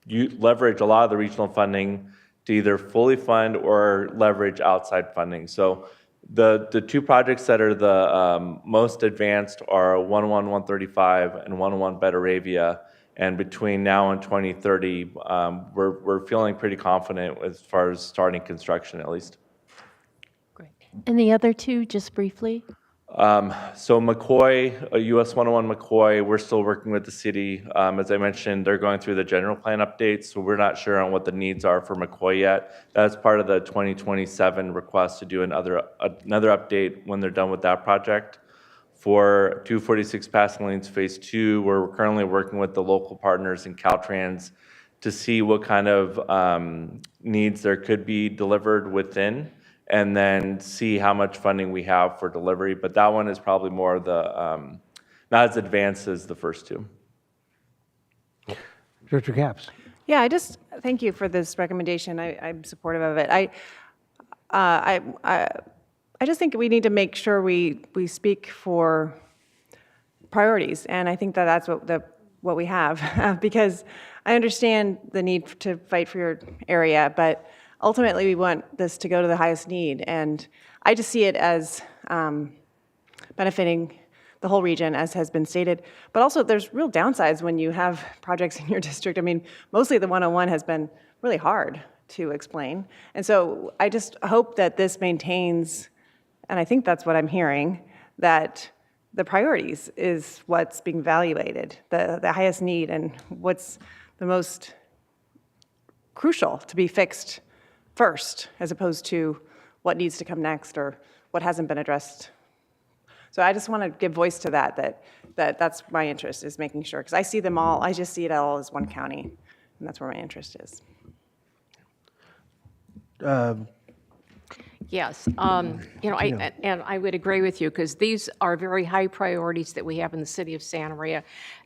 leverage a lot of the regional funding to either fully fund or leverage outside funding. So the two projects that are the most advanced are 101-135 and 101 Betaravia. And between now and 2030, we're feeling pretty confident as far as starting construction, at least. Great. And the other two, just briefly? So McCoy, US 101 McCoy, we're still working with the city. As I mentioned, they're going through the general plan updates, so we're not sure on what the needs are for McCoy yet. That's part of the 2027 request to do another update when they're done with that project. For 246 Passing Lanes Phase 2, we're currently working with the local partners in Caltrans to see what kind of needs there could be delivered within, and then see how much funding we have for delivery. But that one is probably more the, not as advanced as the first two. Director Capps. Yeah, I just, thank you for this recommendation. I'm supportive of it. I just think we need to make sure we speak for priorities, and I think that's what we have, because I understand the need to fight for your area, but ultimately, we want this to go to the highest need, and I just see it as benefiting the whole region, as has been stated. But also, there's real downsides when you have projects in your district. I mean, mostly the 101 has been really hard to explain, and so I just hope that this maintains and I think that's what I'm hearing, that the priorities is what's being evaluated, the highest need and what's the most crucial to be fixed first, as opposed to what needs to come next or what hasn't been addressed. So I just want to give voice to that's my interest, is making sure, because I see them all, I just see it all as one county, and that's where my interest is. Yes, and I would agree with you, because these are very high priorities that we have in the city of Santa Maria.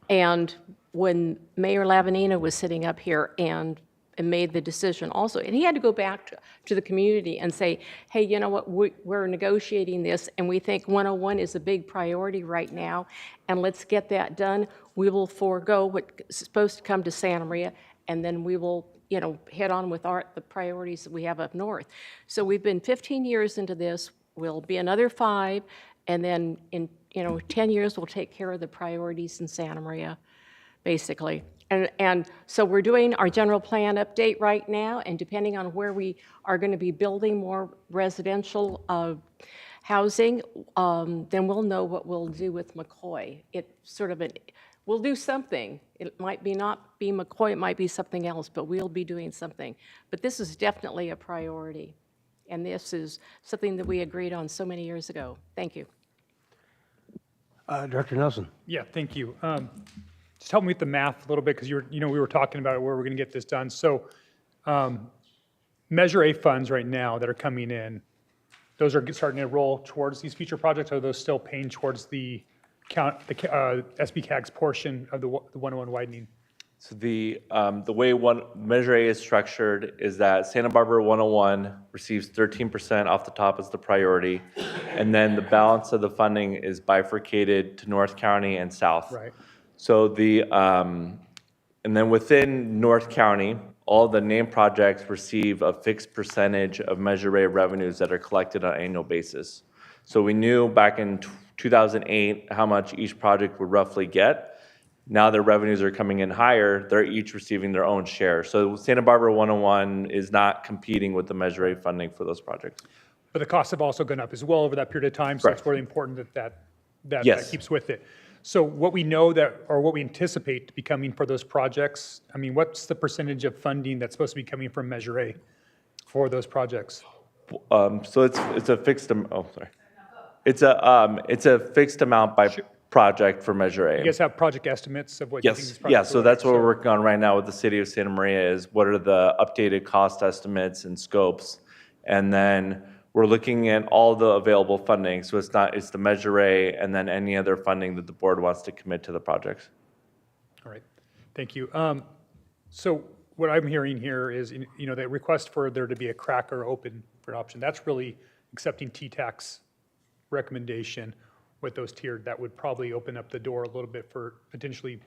And when Mayor Lavanina was sitting up here and made the decision also, and he had to go back to the community and say, hey, you know what, we're negotiating this, and we think 101 is a big priority right now, and let's get that done. We will forego what's supposed to come to Santa Maria, and then we will head on with the priorities that we have up north. So we've been 15 years into this. We'll be another 5, and then in 10 years we'll take care of the priorities in Santa Maria, basically. And so we're doing our general plan update right now, and depending on where we are going to be building more residential housing, then we'll know what we'll do with McCoy. We'll do something. It might not be McCoy, it might be something else, but we'll be doing something. But this is definitely a priority, and this is something that we agreed on so many years ago. Thank you. Director Nelson. Yeah, thank you. Just help me with the math a little bit, because we were talking about where we're going to get this done. So Measure A funds right now that are coming in, those are starting to roll towards these future projects, or are those still paying towards the SBCAG's portion of the 101 widening? So the way Measure A is structured is that Santa Barbara 101 receives 13% off the top as the priority, and then the balance of the funding is bifurcated to North County and South. Right. So and then within North County, all the named projects receive a fixed percentage of Measure A revenues that are collected on an annual basis. So we knew back in 2008 how much each project would roughly get. Now their revenues are coming in higher, they're each receiving their own share. So Santa Barbara 101 is not competing with the Measure A funding for those projects. But the costs have also gone up as well over that period of time, so Correct. it's really important that Yes. keeps with it. So what we know or what we anticipate to be coming for those projects, I mean, what's the percentage of funding that's supposed to be coming from Measure A for those projects? So it's a fixed, It's a fixed amount by project for Measure A. You guys have project estimates of what you think these Yes, projects yeah, will so look that's like? what we're working on right now with the city of Santa Maria, is what are the updated cost estimates and scopes? And then we're looking at all the available funding, so it's the Measure A and then any other funding that the board wants to commit to the projects. All right, thank you. So what I'm hearing here is, the request for there to be a cracker open for an option, that's really accepting TTAC's recommendation with those tiered. That would probably open up the door a little bit for potentially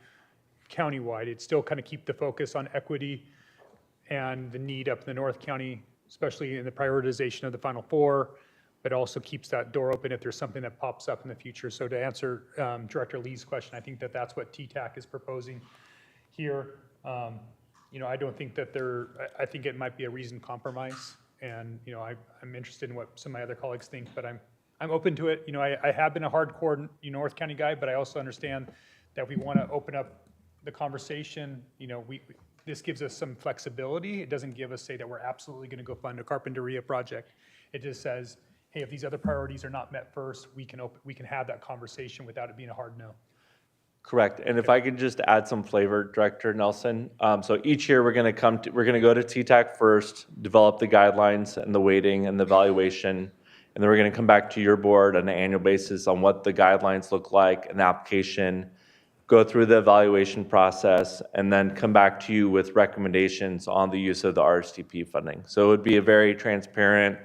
countywide. It'd still kind of keep the focus on equity and the need up in the North County, especially in the prioritization of the Final Four, but also keeps that door open if there's something that pops up in the future. So to answer Director Lee's question, I think that's what TTAC is proposing here. I don't think that I think it might be a reasoned compromise, and I'm interested in what some of my other colleagues think, but I'm open to it. I have been a hardcore North County guy, but I also understand that we want to open up the conversation. This gives us some flexibility. It doesn't give us, say, that we're absolutely going to go fund a Carpinteria project. It just says, hey, if these other priorities are not met first, we can have that conversation without it being a hard no. Correct, and if I could just add some flavor, Director Nelson. So each year we're going to go to TTAC first, develop the guidelines and the weighting and the evaluation, and then we're going to come back to your board on an annual basis on what the guidelines look like, an application, go through the evaluation process, and then come back to you with recommendations on the use of the RSTP funding. So it would be a very transparent,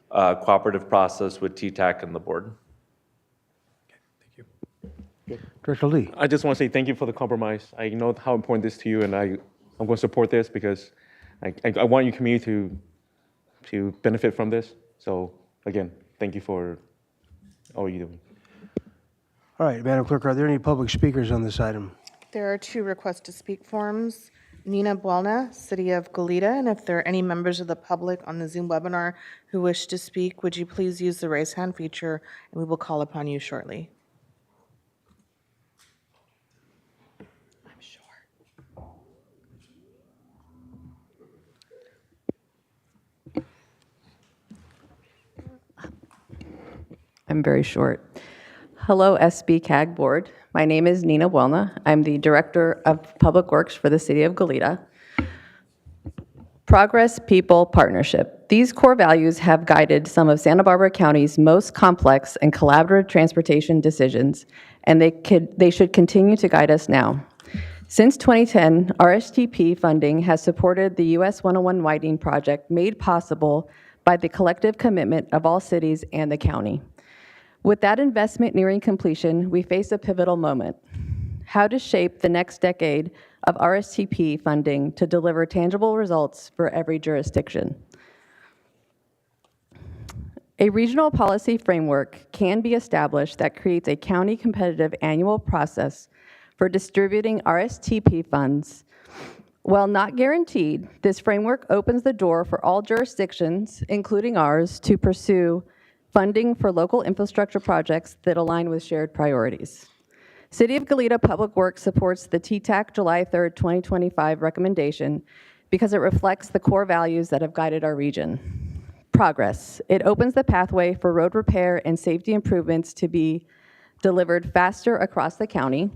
cooperative process with TTAC and the board. Thank you. Director Lee. I just want to say thank you for the compromise. I know how important this is to you, and I'm going to support this because I want your community to benefit from this. So again, thank you for all you're doing. All right, Madam Clerk, are there any public speakers on this item? There are 2 request to speak forms. Nina Buelna, City of Goleta, and if there are any members of the public on the Zoom webinar who wish to speak, would you please use the raise hand feature, and we will call upon you shortly. I'm very short. Hello, SBCAG Board. My name is Nina Buelna. I'm the Director of Public Works for the City of Goleta. Progress, people, partnership. These core values have guided some of Santa Barbara County's most complex and collaborative transportation decisions, and they should continue to guide us now. Since 2010, RSTP funding has supported the US 101 widening project made possible by the collective commitment of all cities and the county. With that investment nearing completion, we face a pivotal moment: how to shape the next decade of RSTP funding to deliver tangible results for every jurisdiction. A regional policy framework can be established that creates a county competitive annual process for distributing RSTP funds. While not guaranteed, this framework opens the door for all jurisdictions, including ours, to pursue funding for local infrastructure projects that align with shared priorities. City of Goleta Public Works supports the TTAC July 3rd, 2025 recommendation because it reflects the core values that have guided our region. Progress. It opens the pathway for road repair and safety improvements to be delivered faster across the county.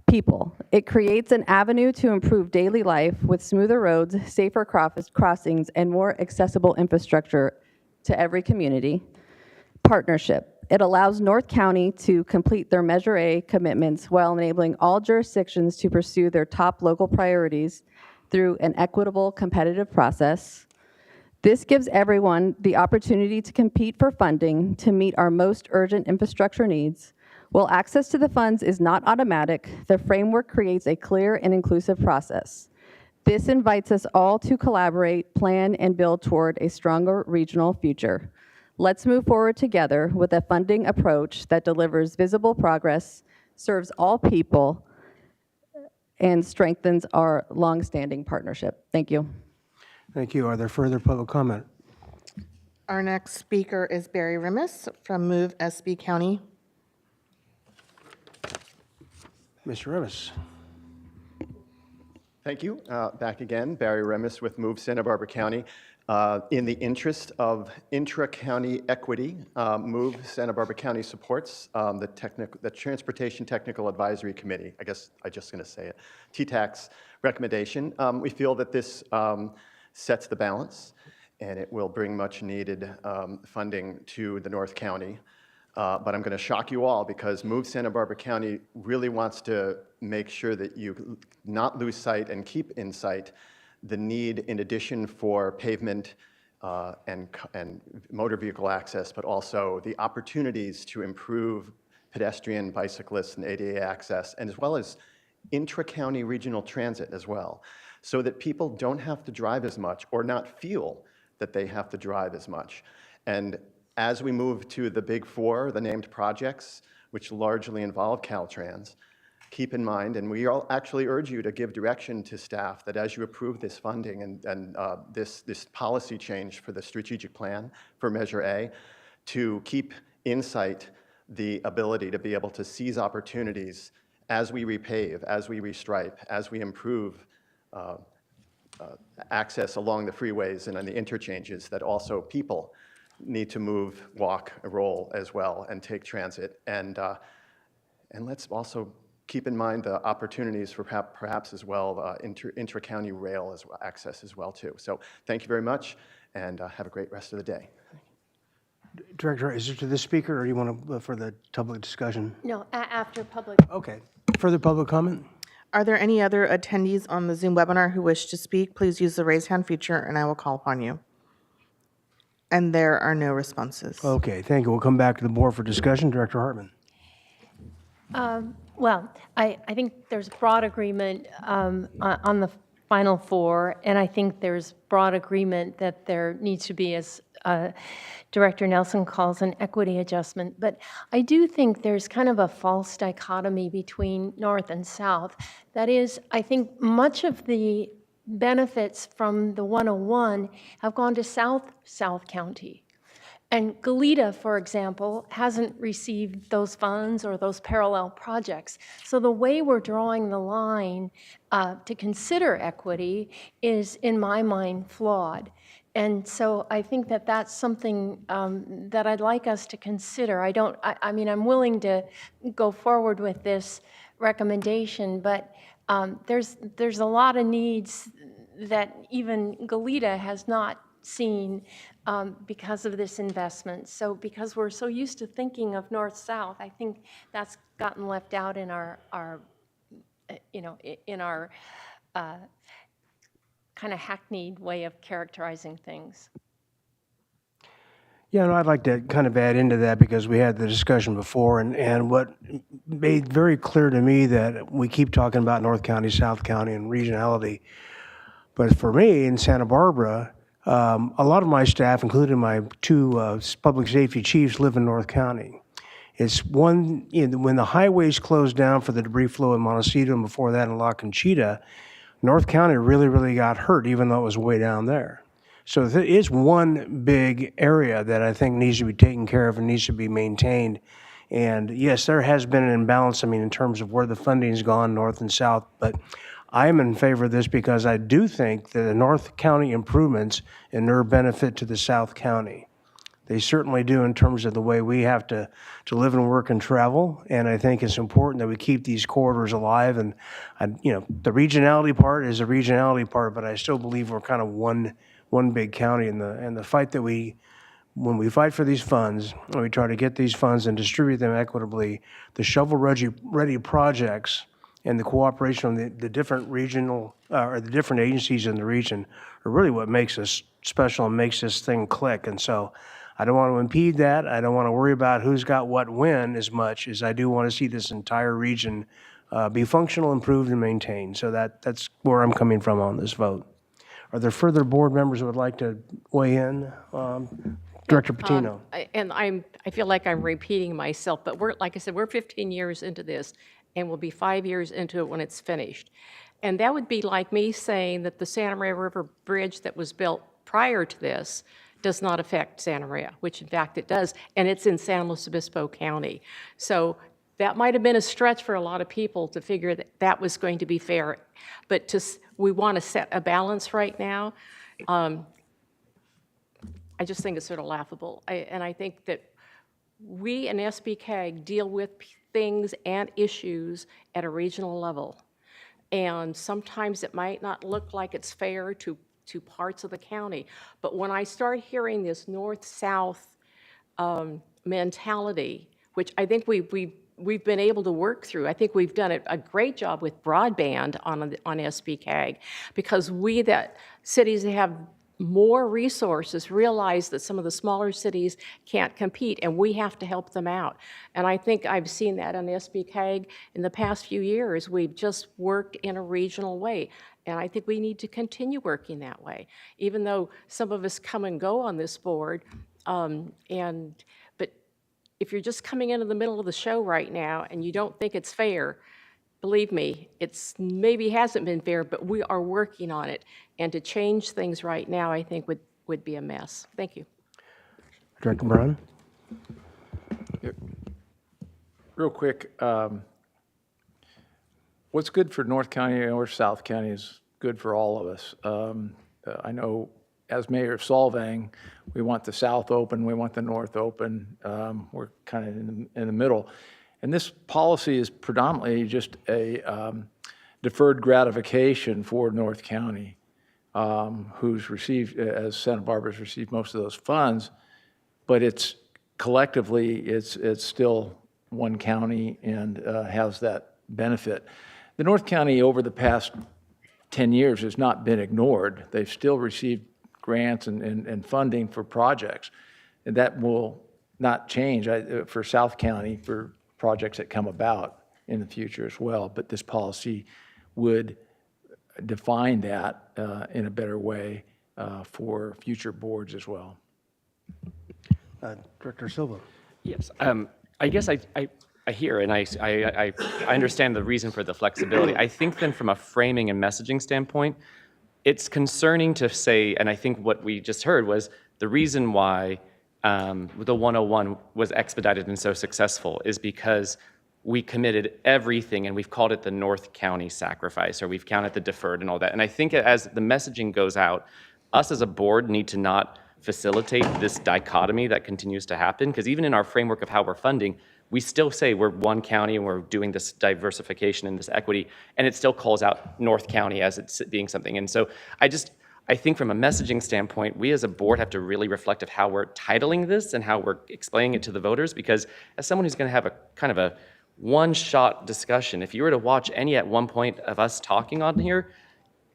People. It creates an avenue to improve daily life with smoother roads, safer crossings, and more accessible infrastructure to every community. Partnership. It allows North County to complete their Measure A commitments while enabling all jurisdictions to pursue their top local priorities through an equitable, competitive process. This gives everyone the opportunity to compete for funding to meet our most urgent infrastructure needs. While access to the funds is not automatic, the framework creates a clear and inclusive process. This invites us all to collaborate, plan, and build toward a stronger regional future. Let's move forward together with a funding approach that delivers visible progress, serves all people, and strengthens our longstanding partnership. Thank you. Thank you. Are there further public comment? Our next speaker is Barry Remis from Move SB County. Mr. Remis. Thank you. Back again, Barry Remis with Move Santa Barbara County. In the interest of intra-county equity, Move Santa Barbara County supports the Transportation Technical Advisory Committee, I guess I'm just going to say it, TTAC's recommendation. We feel that this sets the balance, and it will bring much needed funding to the North County. But I'm going to shock you all because Move Santa Barbara County really wants to make sure that you not lose sight and keep in sight the need, in addition for pavement and motor vehicle access, but also the opportunities to improve pedestrian, bicyclist, and ADA access, and as well as intra-county regional transit as well, so that people don't have to drive as much or not feel that they have to drive as much. And as we move to the big four, the named projects, which largely involve Caltrans, keep in mind, and we all actually urge you to give direction to staff that as you approve this funding and this policy change for the strategic plan for Measure A, to keep in sight the ability to be able to seize opportunities as we repave, as we restripe, as we improve access along the freeways and on the interchanges, that also people need to move, walk, roll as well, and take transit. And let's also keep in mind the opportunities for perhaps as well intra-county rail as well, access as well too. So thank you very much, and have a great rest of the day. Director, is it to this speaker, or do you want to for the public discussion? No, after public. Okay. Further public comment? Are there any other attendees on the Zoom webinar who wish to speak? Please use the raise hand feature, and I will call upon you. And there are no responses. Okay, thank you. We'll come back to the board for discussion. Director Hartman. Well, I think there's broad agreement on the Final Four, and I think there's broad agreement that there needs to be, as Director Nelson calls an equity adjustment. But I do think there's kind of a false dichotomy between North and South. That is, I think much of the benefits from the 101 have gone to South County. And Goleta, for example, hasn't received those funds or those parallel projects. So the way we're drawing the line to consider equity is, in my mind, flawed. And so I think that that's something that I'd like us to consider. I mean, I'm willing to go forward with this recommendation, but there's a lot of needs that even Goleta has not seen because of this investment. So because we're so used to thinking of north-south, I think that's gotten left out in our kind of hackneyed way of characterizing things. Yeah, no, I'd like to kind of add into that because we had the discussion before, and what made very clear to me that we keep talking about North County, South County, and regionality. But for me, in Santa Barbara, a lot of my staff, including my two public safety chiefs, live in North County. It's when the highways closed down for the debris flow in Montecito and before that in La Conchita, North County really, really got hurt, even though it was way down there. So there is one big area that I think needs to be taken care of and needs to be maintained. And yes, there has been an imbalance, I mean, in terms of where the funding's gone, north and south, but I am in favor of this because I do think that the North County improvements inure benefit to the South County. They certainly do in terms of the way we have to live and work and travel. And I think it's important that we keep these corridors alive. And the regionality part is a regionality part, but I still believe we're kind of one big county. And the fight that when we fight for these funds, and we try to get these funds and distribute them equitably, the shovel-ready projects and the cooperation of the different regional or the different agencies in the region are really what makes us special and makes this thing click. And so I don't want to impede that. I don't want to worry about who's got what when as much as I do want to see this entire region be functional, improved, and maintained. So that's where I'm coming from on this vote. Are there further board members who would like to weigh in? Director Patino. And I feel like I'm repeating myself, but like I said, we're 15 years into this, and we'll be 5 years into it when it's finished. And that would be like me saying that the Santa Maria River Bridge that was built prior to this does not affect Santa Maria, which in fact it does, and it's in San Luis Obispo County. So that might have been a stretch for a lot of people to figure that that was going to be fair, but we want to set a balance right now. I just think it's sort of laughable, and I think that we in SBCAG deal with things and issues at a regional level, and sometimes it might not look like it's fair to parts of the county, but when I start hearing this north-south mentality, which I think we've been able to work through. I think we've done a great job with broadband on SBCAG because that cities that have more resources realize that some of the smaller cities can't compete, and we have to help them out. And I think I've seen that on SBCAG in the past few years. We've just worked in a regional way, and I think we need to continue working that way, even though some of us come and go on this board. But if you're just coming into the middle of the show right now and you don't think it's fair, believe me, maybe hasn't been fair, but we are working on it. And to change things right now, I think would be a mess. Thank you. Director Brown? Real quick, what's good for North County or South County is good for all of us. I know as mayor of Solvang, we want the south open, we want the north open. We're kind of in the middle. And this policy is predominantly just a deferred gratification for North County, who's received, as Santa Barbara's received most of those funds, but it's collectively, it's still one county and has that benefit. The North County over the past 10 years has not been ignored. They've still received grants and funding for projects. And that will not change for South County for projects that come about in the future as well. But this policy would define that in a better way for future boards as well. Director Silva. Yes, I guess I hear and I understand the reason for the flexibility. I think then from a framing and messaging standpoint, it's concerning to say, and I think what we just heard was the reason why the 101 was expedited and so successful is because we committed everything and we've called it the North County sacrifice, or we've counted the deferred and all that. And I think as the messaging goes out, us as a board need to not facilitate this dichotomy that continues to happen, because even in our framework of how we're funding, we still say we're one county and we're doing this diversification and this equity, and it still calls out North County as it's being something. And so I think from a messaging standpoint, we as a board have to really reflect of how we're titling this and how we're explaining it to the voters, because as someone who's going to have a kind of a one-shot discussion, if you were to watch any at one point of us talking on here,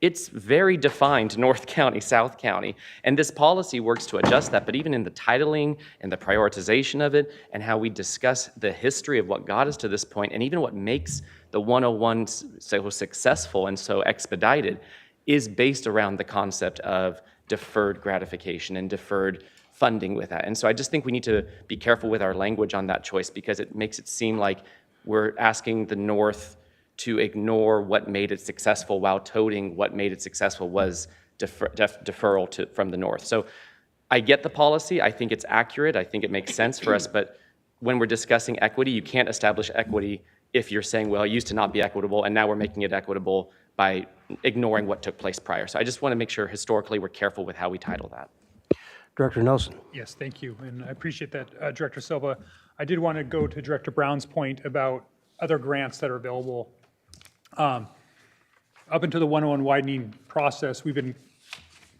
it's very defined North County, South County, and this policy works to adjust that. But even in the titling and the prioritization of it and how we discuss the history of what got us to this point, and even what makes the 101 so successful and so expedited, is based around the concept of deferred gratification and deferred funding with that. And so I just think we need to be careful with our language on that choice, because it makes it seem like we're asking the North to ignore what made it successful, while toting what made it successful was deferral from the North. So I get the policy. I think it's accurate. I think it makes sense for us. But when we're discussing equity, you can't establish equity if you're saying, well, it used to not be equitable, and now we're making it equitable by ignoring what took place prior. So I just want to make sure historically we're careful with how we title that. Director Nelson. Yes, thank you, and I appreciate that, Director Silva. I did want to go to Director Brown's point about other grants that are available. Up until the 101 widening process, we've been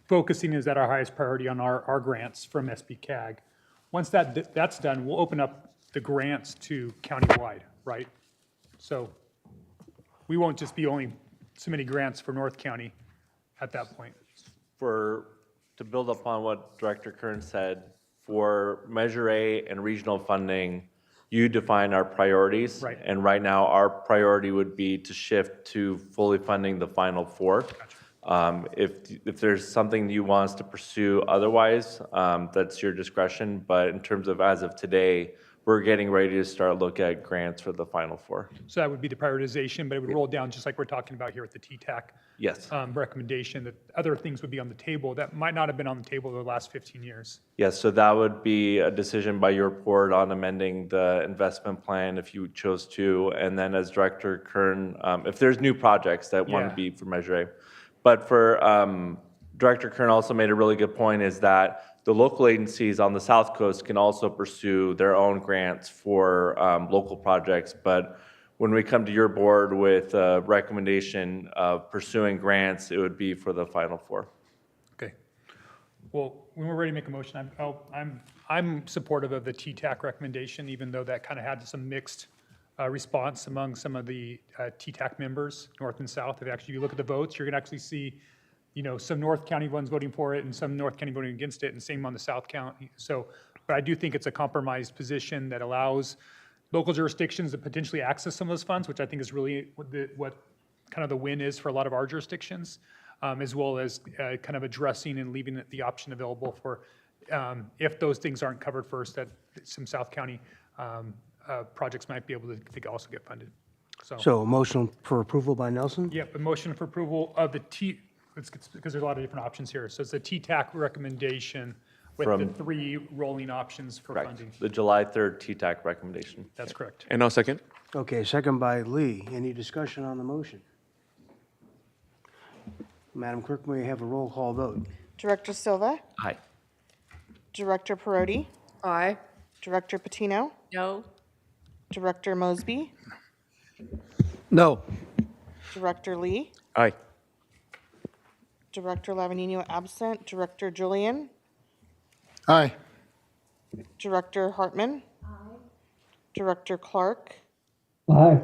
focusing as at our highest priority on our grants from SBCAG. Once that's done, we'll open up the grants to countywide, right? So we won't just be only submitting grants for North County at that point. To build upon what Director Kern said, for Measure A and regional funding, you define our priorities. Right. And right now, our priority would be to shift to fully funding the Final Four. Gotcha. If there's something you want us to pursue otherwise, that's your discretion. But in terms of as of today, we're getting ready to start look at grants for the Final Four. So that would be the prioritization, but it would roll down just like we're talking about here with the TTAC Yes. recommendation, that other things would be on the table that might not have been on the table the last 15 years. Yes, so that would be a decision by your board on amending the investment plan if you chose to. And then as Director Kern, if there's new projects that want to be for Measure A. But for Director Kern also made a really good point, is that the local agencies on the South Coast can also pursue their own grants for local projects. But when we come to your board with a recommendation of pursuing grants, it would be for the Final Four. Okay. Well, when we're ready to make a motion, I'm supportive of the TTAC recommendation, even though that kind of had some mixed response among some of the TTAC members, North and South. If actually you look at the votes, you're going to actually see, some North County ones voting for it and some North County voting against it, and same on the South County. So, but I do think it's a compromised position that allows local jurisdictions to potentially access some of those funds, which I think is really what kind of the win is for a lot of our jurisdictions, as well as kind of addressing and leaving the option available for, if those things aren't covered first, that some South County projects might be able to also get funded. So a motion for approval by Nelson? Yep, a motion for approval of the because there's a lot of different options here. So it's a TTAC recommendation with the 3 rolling options for funding. The July 3rd TTAC recommendation. That's correct. And I'll second. Okay, second by Lee. Any discussion on the motion? Madam Clerk, may I have a roll call vote? Director Silva? Aye. Director Perotti? Aye. Director Patino? No? Director Mosby? No. Director Lee? Aye. Director Lavanino absent. Director Julian? Aye. Director Hartman? Aye. Director Clark? Aye.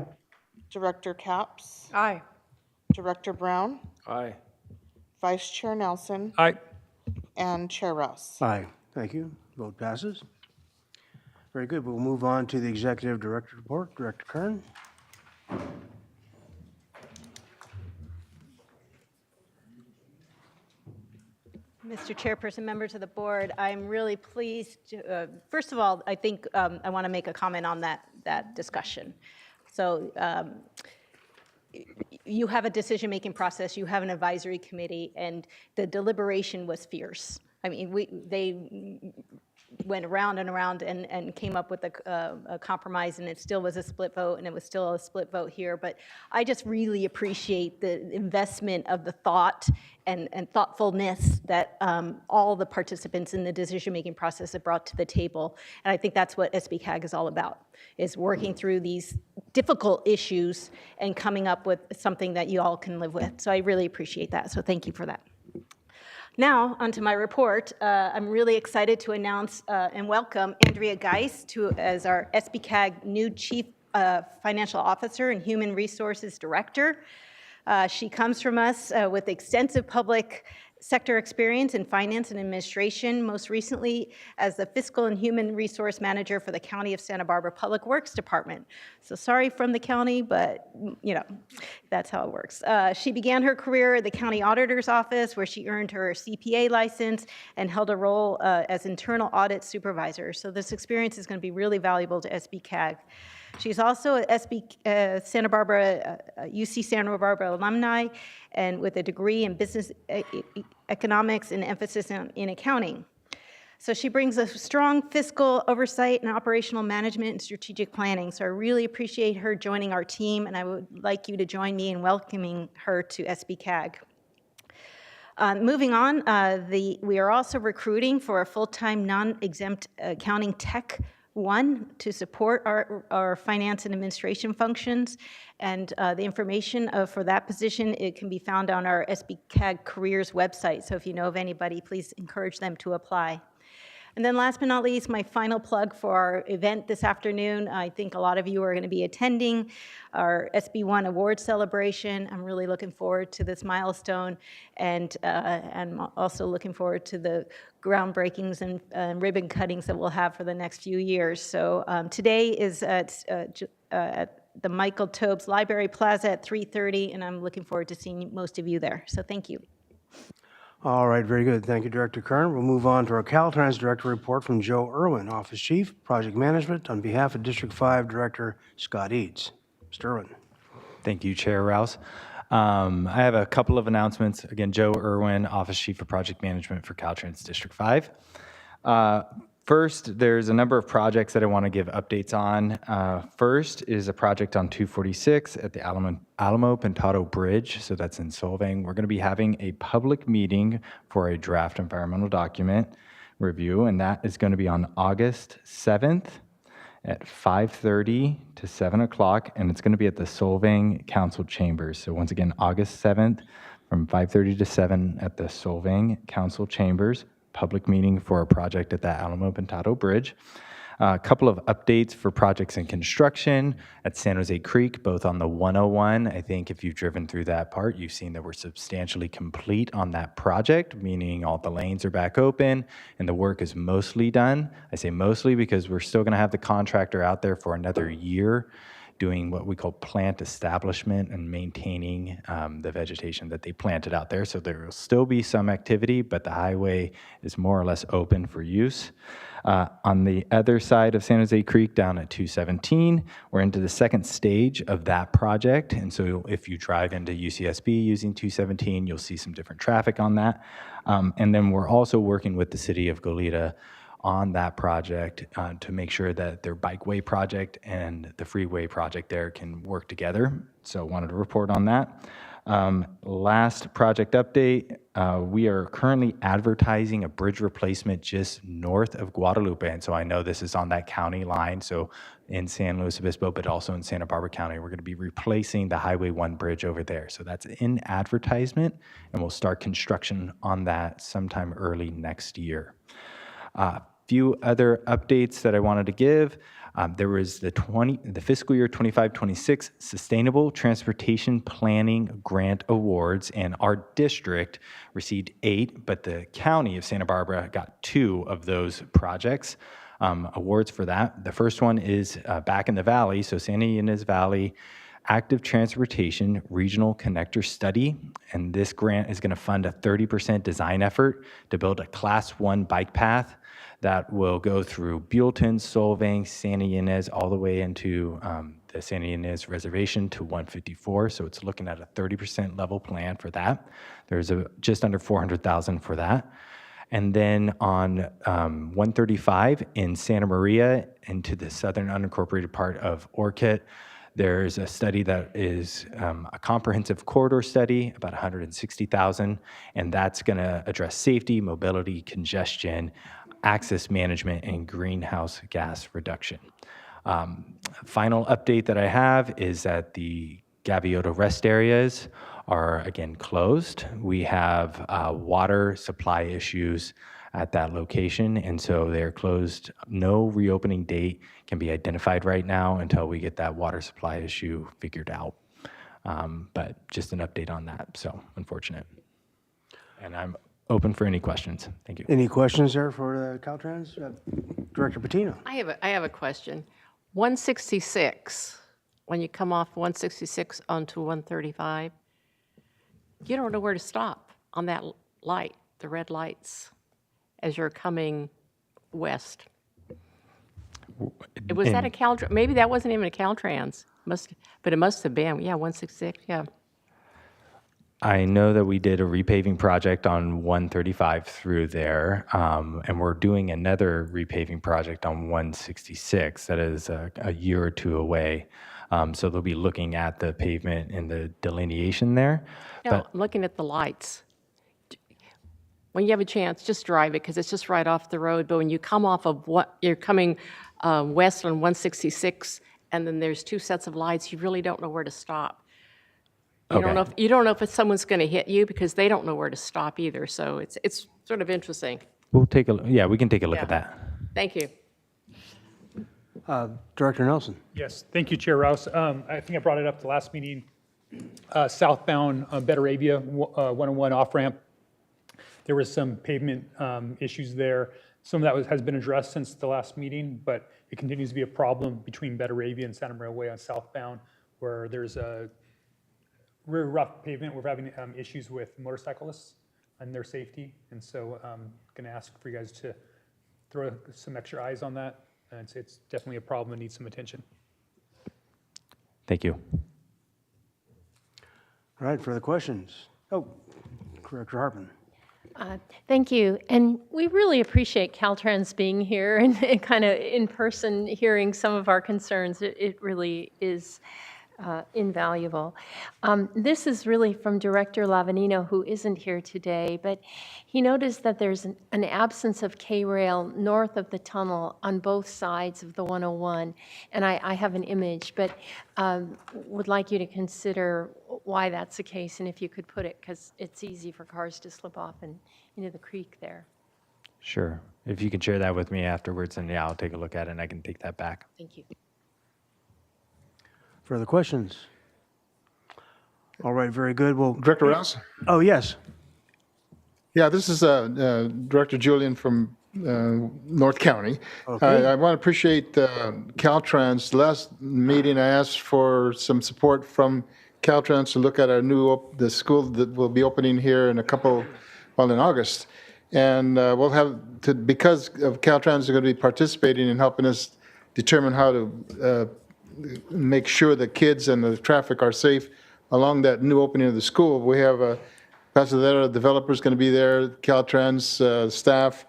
Director Capps? Aye. Director Brown? Aye. Vice Chair Nelson? Aye. And Chair Rouse? Aye. Thank you. Vote passes. Very good. We'll move on to the Executive Director report. Director Kern. Mr. Chairperson, members of the board, I'm really pleased. First of all, I think I want to make a comment on that discussion. So you have a decision-making process, you have an advisory committee, and the deliberation was fierce. I mean, they went around and around and came up with a compromise, and it still was a split vote, and it was still a split vote here. But I just really appreciate the investment of the thought and thoughtfulness that all the participants in the decision-making process have brought to the table. And I think that's what SBCAG is all about, is working through these difficult issues and coming up with something that you all can live with. So I really appreciate that. So thank you for that. Now, onto my report. I'm really excited to announce and welcome Andrea Geis as our SBCAG new Chief Financial Officer and Human Resources Director. She comes from us with extensive public sector experience in finance and administration, most recently as the Fiscal and Human Resource Manager for the County of Santa Barbara Public Works Department. So sorry from the county, but you know, that's how it works. She began her career at the County Auditor's Office, where she earned her CPA license and held a role as Internal Audit Supervisor. So this experience is going to be really valuable to SBCAG. She's also a UC Santa Barbara alumni, and with a degree in business economics and emphasis in accounting. So she brings a strong fiscal oversight and operational management and strategic planning. So I really appreciate her joining our team, and I would like you to join me in welcoming her to SBCAG. Moving on, we are also recruiting for a full-time non-exempt accounting tech one to support our finance and administration functions, and the information for that position, it can be found on our SBCAG careers website. So if you know of anybody, please encourage them to apply. And then last but not least, my final plug for our event this afternoon. I think a lot of you are going to be attending our SB1 award celebration. I'm really looking forward to this milestone, and I'm also looking forward to the groundbreakings and ribbon cuttings that we'll have for the next few years. So today is at the Michael Tobes Library Plaza at 3:30, and I'm looking forward to seeing most of you there. So thank you. All right, very good. Thank you, Director Kern. We'll move on to our Caltrans Director report from Joe Irwin, Office Chief, Project Management, on behalf of District 5 Director Scott Eads. Mr. Irwin. Thank you, Chair Rouse. I have a couple of announcements. Again, Joe Irwin, Office Chief of Project Management for Caltrans District 5. First, there's a number of projects that I want to give updates on. First is a project on 246 at the Alamo Pintado Bridge, so that's in Solvang. We're going to be having a public meeting for a draft environmental document review, and that is going to be on August 7th at 5:30 to 7 o'clock, and it's going to be at the Solvang Council Chambers. So once again, August 7th from 5:30 to 7 at the Solvang Council Chambers. Public meeting for a project at the Alamo Pintado Bridge. A couple of updates for projects in construction at San Jose Creek, both on the 101. I think if you've driven through that part, you've seen that we're substantially complete on that project, meaning all the lanes are back open and the work is mostly done. I say mostly because we're still going to have the contractor out there for another year doing what we call plant establishment and maintaining the vegetation that they planted out there. So there will still be some activity, but the highway is more or less open for use. On the other side of San Jose Creek, down at 217, we're into the second stage of that project. And so if you drive into UCSB using 217, you'll see some different traffic on that. And then we're also working with the city of Goleta on that project to make sure that their bikeway project and the freeway project there can work together. So wanted to report on that. Last project update, we are currently advertising a bridge replacement just north of Guadalupe. And so I know this is on that county line, so in San Luis Obispo, but also in Santa Barbara County. We're going to be replacing the Highway 1 bridge over there. So that's in advertisement, and we'll start construction on that sometime early next year. Few other updates that I wanted to give. There was the fiscal year 25-26 Sustainable Transportation Planning Grant Awards, and our district received 8, but the county of Santa Barbara got 2 of those projects, awards for that. The first one is back in the valley, so Santa Ynez Valley Active Transportation Regional Connector Study, and this grant is going to fund a 30% design effort to build a Class 1 bike path that will go through Buellton, Solvang, Santa Ynez, all the way into the Santa Ynez Reservation to 154. So it's looking at a 30% level plan for that. There's just under $400,000 for that. And then on 135 in Santa Maria into the southern unincorporated part of Orchid, there's a study that is a comprehensive corridor study, about $160,000, and that's going to address safety, mobility, congestion, access management, and greenhouse gas reduction. Final update that I have is that the Gaviota rest areas are again closed. We have water supply issues at that location, and so they're closed. No reopening date can be identified right now until we get that water supply issue figured out. But just an update on that, so unfortunate. And I'm open for any questions. Thank you. Any questions there for Caltrans? Director Patino. I have a question. 166, when you come off 166 onto 135, you don't know where to stop on that light, the red lights, as you're coming west. Was that a Caltrans? Maybe that wasn't even a Caltrans. But it must have been. Yeah, 166. Yeah. I know that we did a repaving project on 135 through there, and we're doing another repaving project on 166 that is a year or two away. So they'll be looking at the pavement and the delineation there. No, But I'm looking at the lights. When you have a chance, just drive it because it's just right off the road. But when you come off of you're coming west on 166, and then there's two sets of lights, you really don't know where to stop. You don't know if someone's going to hit you because they don't know where to stop either. So it's sort of interesting. we'll take a we can take a look at that. Thank you. Director Nelson. Yes, thank you, Chair Rouse. I think I brought it up the last meeting. Southbound Betaravia 101 off-ramp, there was some pavement issues there. Some of that has been addressed since the last meeting, but it continues to be a problem between Betaravia and Santa Maria Way on southbound, where there's a very rough pavement. We're having issues with motorcyclists and their safety, and so I'm going to ask for you guys to throw some extra eyes on that. And it's definitely a problem that needs some attention. Thank you. All right, further questions? Oh, Director Hartman. Thank you. And we really appreciate Caltrans being here and kind of in person hearing some of our concerns. It really is invaluable. This is really from Director Lavanino, who isn't here today, but he noticed that there's an absence of K-rail north of the tunnel on both sides of the 101. And I have an image, but would like you to consider why that's the case and if you could put it, because it's easy for cars to slip off and into the creek there. Sure. If you can share that with me afterwards, and I'll take a look at it and I can take that back. Thank you. Further questions? All right, very good. Well, Director Rouse? Oh, yes. Yeah, this is Director Julian from North County. Okay. I want to appreciate Caltrans. Last meeting, I asked for some support from Caltrans to look at our the school that will be opening here in in August. And we'll have to, because of Caltrans are going to be participating in helping us determine how to make sure the kids and the traffic are safe along that new opening of the school. We have Pasadena developers going to be there, Caltrans staff,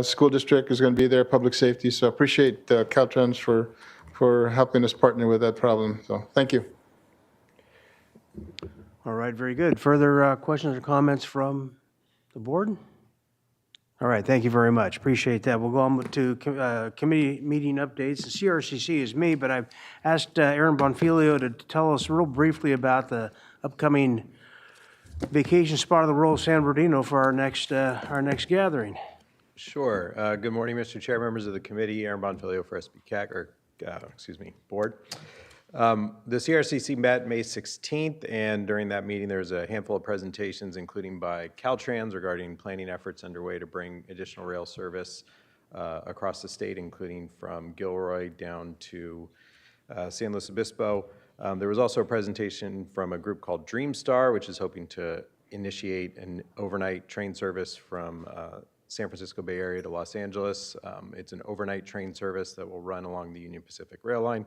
school district is going to be there, public safety. So appreciate Caltrans for helping us partner with that problem. So thank you. All right, very good. Further questions or comments from the board? All right, thank you very much. Appreciate that. We'll go on to committee meeting updates. The CRCC is me, but I've asked Aaron Bonfilio to tell us real briefly about the upcoming vacation spot of the Rural San Bernardino for our next gathering. Sure. Good morning, Mr. Chair, members of the committee. Aaron Bonfilio for SBCAG, board. The CRCC met May 16th, and during that meeting, there was a handful of presentations, including by Caltrans regarding planning efforts underway to bring additional rail service across the state, including from Gilroy down to San Luis Obispo. There was also a presentation from a group called Dreamstar, which is hoping to initiate an overnight train service from San Francisco Bay Area to Los Angeles. It's an overnight train service that will run along the Union Pacific Rail Line.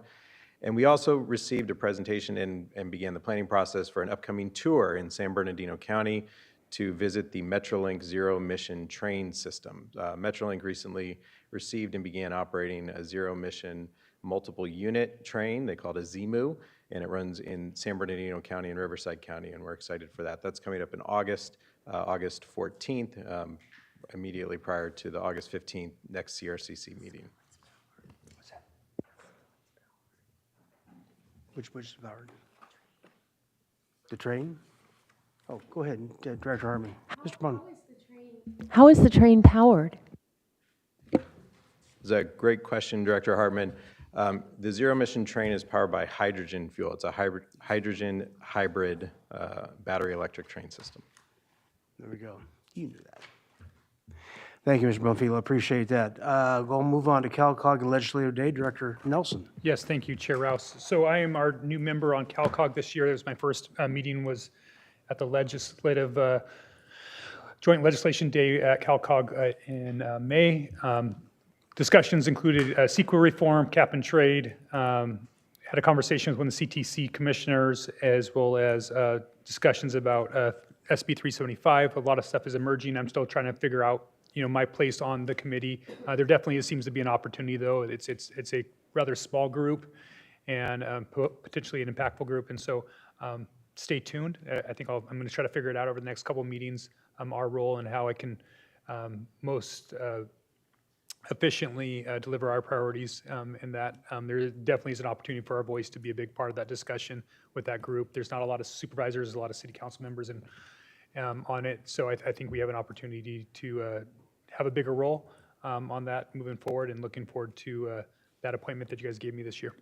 And we also received a presentation and began the planning process for an upcoming tour in San Bernardino County to visit the Metrolink zero-emission train system. Metrolink recently received and began operating a zero-emission multiple-unit train. They call it a ZEMU, and it runs in San Bernardino County and Riverside County, and we're excited for that. That's coming up in August, August 14th, immediately prior to the August 15th next CRCC meeting. Which is powered? The train? Oh, go ahead, Director Hartman. Mr. Bond. How is the train powered? It's a great question, Director Hartman. The zero-emission train is powered by hydrogen fuel. It's a hydrogen hybrid battery electric train system. There we go. You knew that. Thank you, Mr. Bonfilo. Appreciate that. We'll move on to CalCog and Legislative Day. Director Nelson. Yes, thank you, Chair Rouse. So I am our new member on CalCog this year. It was my first meeting was at the legislative joint legislation day at CalCog in May. Discussions included CEQA reform, cap and trade, had a conversation with one of the CTC commissioners, as well as discussions about SB 375. A lot of stuff is emerging. I'm still trying to figure out, my place on the committee. There definitely seems to be an opportunity, though. It's a rather small group and potentially an impactful group, and so stay tuned. I think I'm going to try to figure it out over the next couple of meetings, our role and how I can most efficiently deliver our priorities, and that there definitely is an opportunity for our voice to be a big part of that discussion with that group. There's not a lot of supervisors, a lot of city council members and on it, so I think we have an opportunity to have a bigger role on that moving forward, and looking forward to that appointment that you guys gave me this year.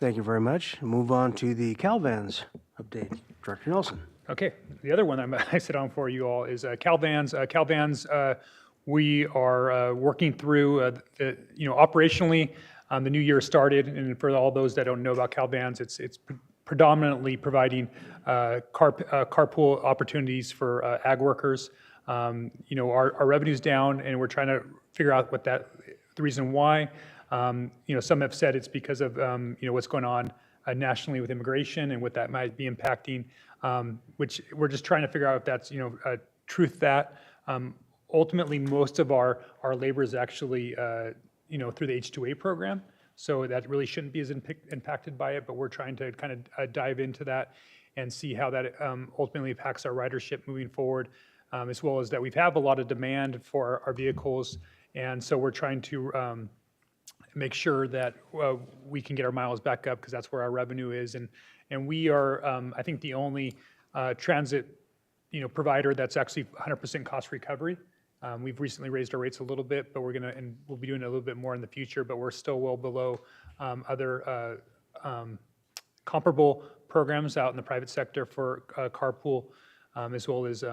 Thank you very much. Move on to the CalVans update. Director Nelson. Okay, the other one I sit on for you all is CalVans. CalVans, we are working through, operationally, the new year started, and for all those that don't know about CalVans, it's predominantly providing carpool opportunities for ag workers. Our revenue's down, and we're trying to figure out the reason why. Some have said it's because of what's going on nationally with immigration and what that might be impacting, which we're just trying to figure out if that's truth. That ultimately most of our labor is actually through the H-2A program, so that really shouldn't be as impacted by it. But we're trying to kind of dive into that and see how that ultimately impacts our ridership moving forward, as well as that we have a lot of demand for our vehicles, and so we're trying to make sure that we can get our miles back up, because that's where our revenue is. And we are, I think, the only transit provider that's actually 100% cost recovery. We've recently raised our rates a little bit, but we'll be doing a little bit more in the future, but we're still well below other comparable programs out in the private sector for carpool, as well as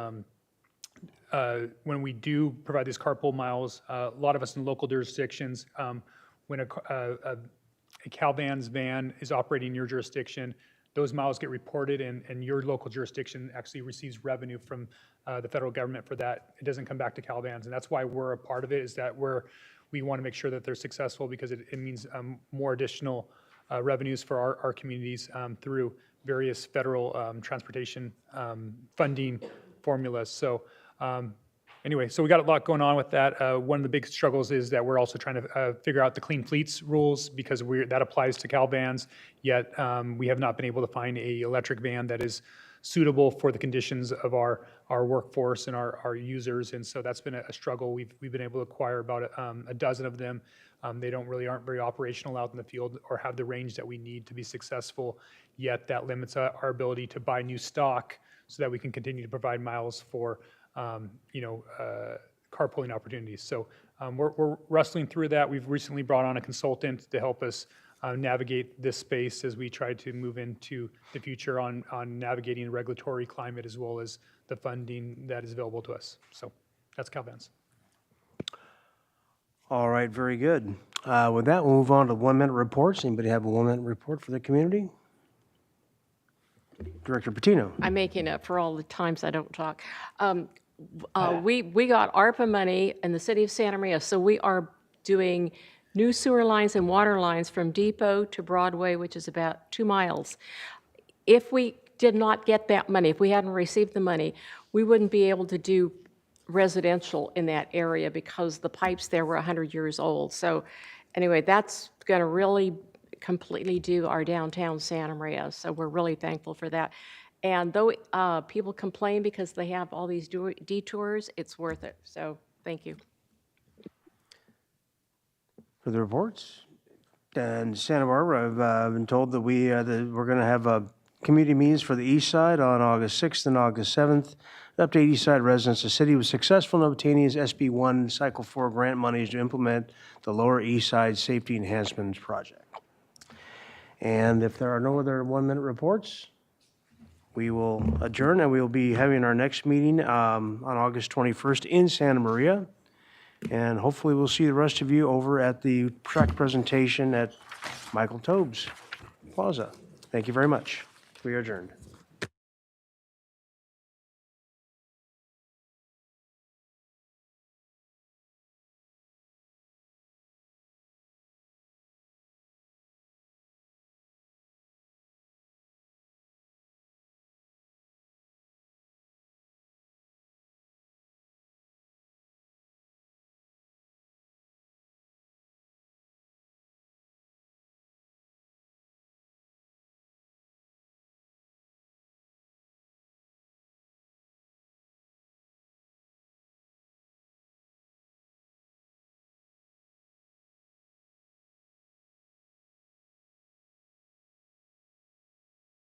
when we do provide these carpool miles, a lot of us in local jurisdictions, when a CalVans van is operating in your jurisdiction, those miles get reported, and your local jurisdiction actually receives revenue from the federal government for that. It doesn't come back to CalVans, and that's why we're a part of it, is that we want to make sure that they're successful, because it means more additional revenues for our communities through various federal transportation funding formulas. So anyway, so we got a lot going on with that. One of the big struggles is that we're also trying to figure out the Clean Fleets rules, because that applies to CalVans, yet we have not been able to find a electric van that is suitable for the conditions of our workforce and our users, and so that's been a struggle. We've been able to acquire about a dozen of them. They aren't very operational out in the field or have the range that we need to be successful, yet that limits our ability to buy new stock so that we can continue to provide miles for carpooling opportunities. So we're wrestling through that. We've recently brought on a consultant to help us navigate this space as we try to move into the future on navigating the regulatory climate, as well as the funding that is available to us. So that's CalVans. All right, very good. With that, we'll move on to 1-minute reports. Anybody have a 1-minute report for the community? Director Patino. I'm making up for all the times I don't talk. We got ARPA money in the city of Santa Maria, so we are doing new sewer lines and water lines from Depot to Broadway, which is about 2 miles. If we did not get that money, if we hadn't received the money, we wouldn't be able to do residential in that area because the pipes there were 100 years old. So anyway, that's going to really completely do our downtown Santa Maria. So we're really thankful for that. And though people complain because they have all these detours, it's worth it. So thank you. For the reports. And Santa Barbara, I've been told that we're going to have community meetings for the east side on August 6th and August 7th. Update east side residents, the city was successful in obtaining its SB1 Cycle 4 grant monies to implement the Lower East Side Safety Enhancements Project. And if there are no other 1-minute reports, we will adjourn, and we will be having our next meeting on August 21st in Santa Maria. And hopefully we'll see the rest of you over at the track presentation at Michael Tobes Plaza. Thank you very much. We are adjourned.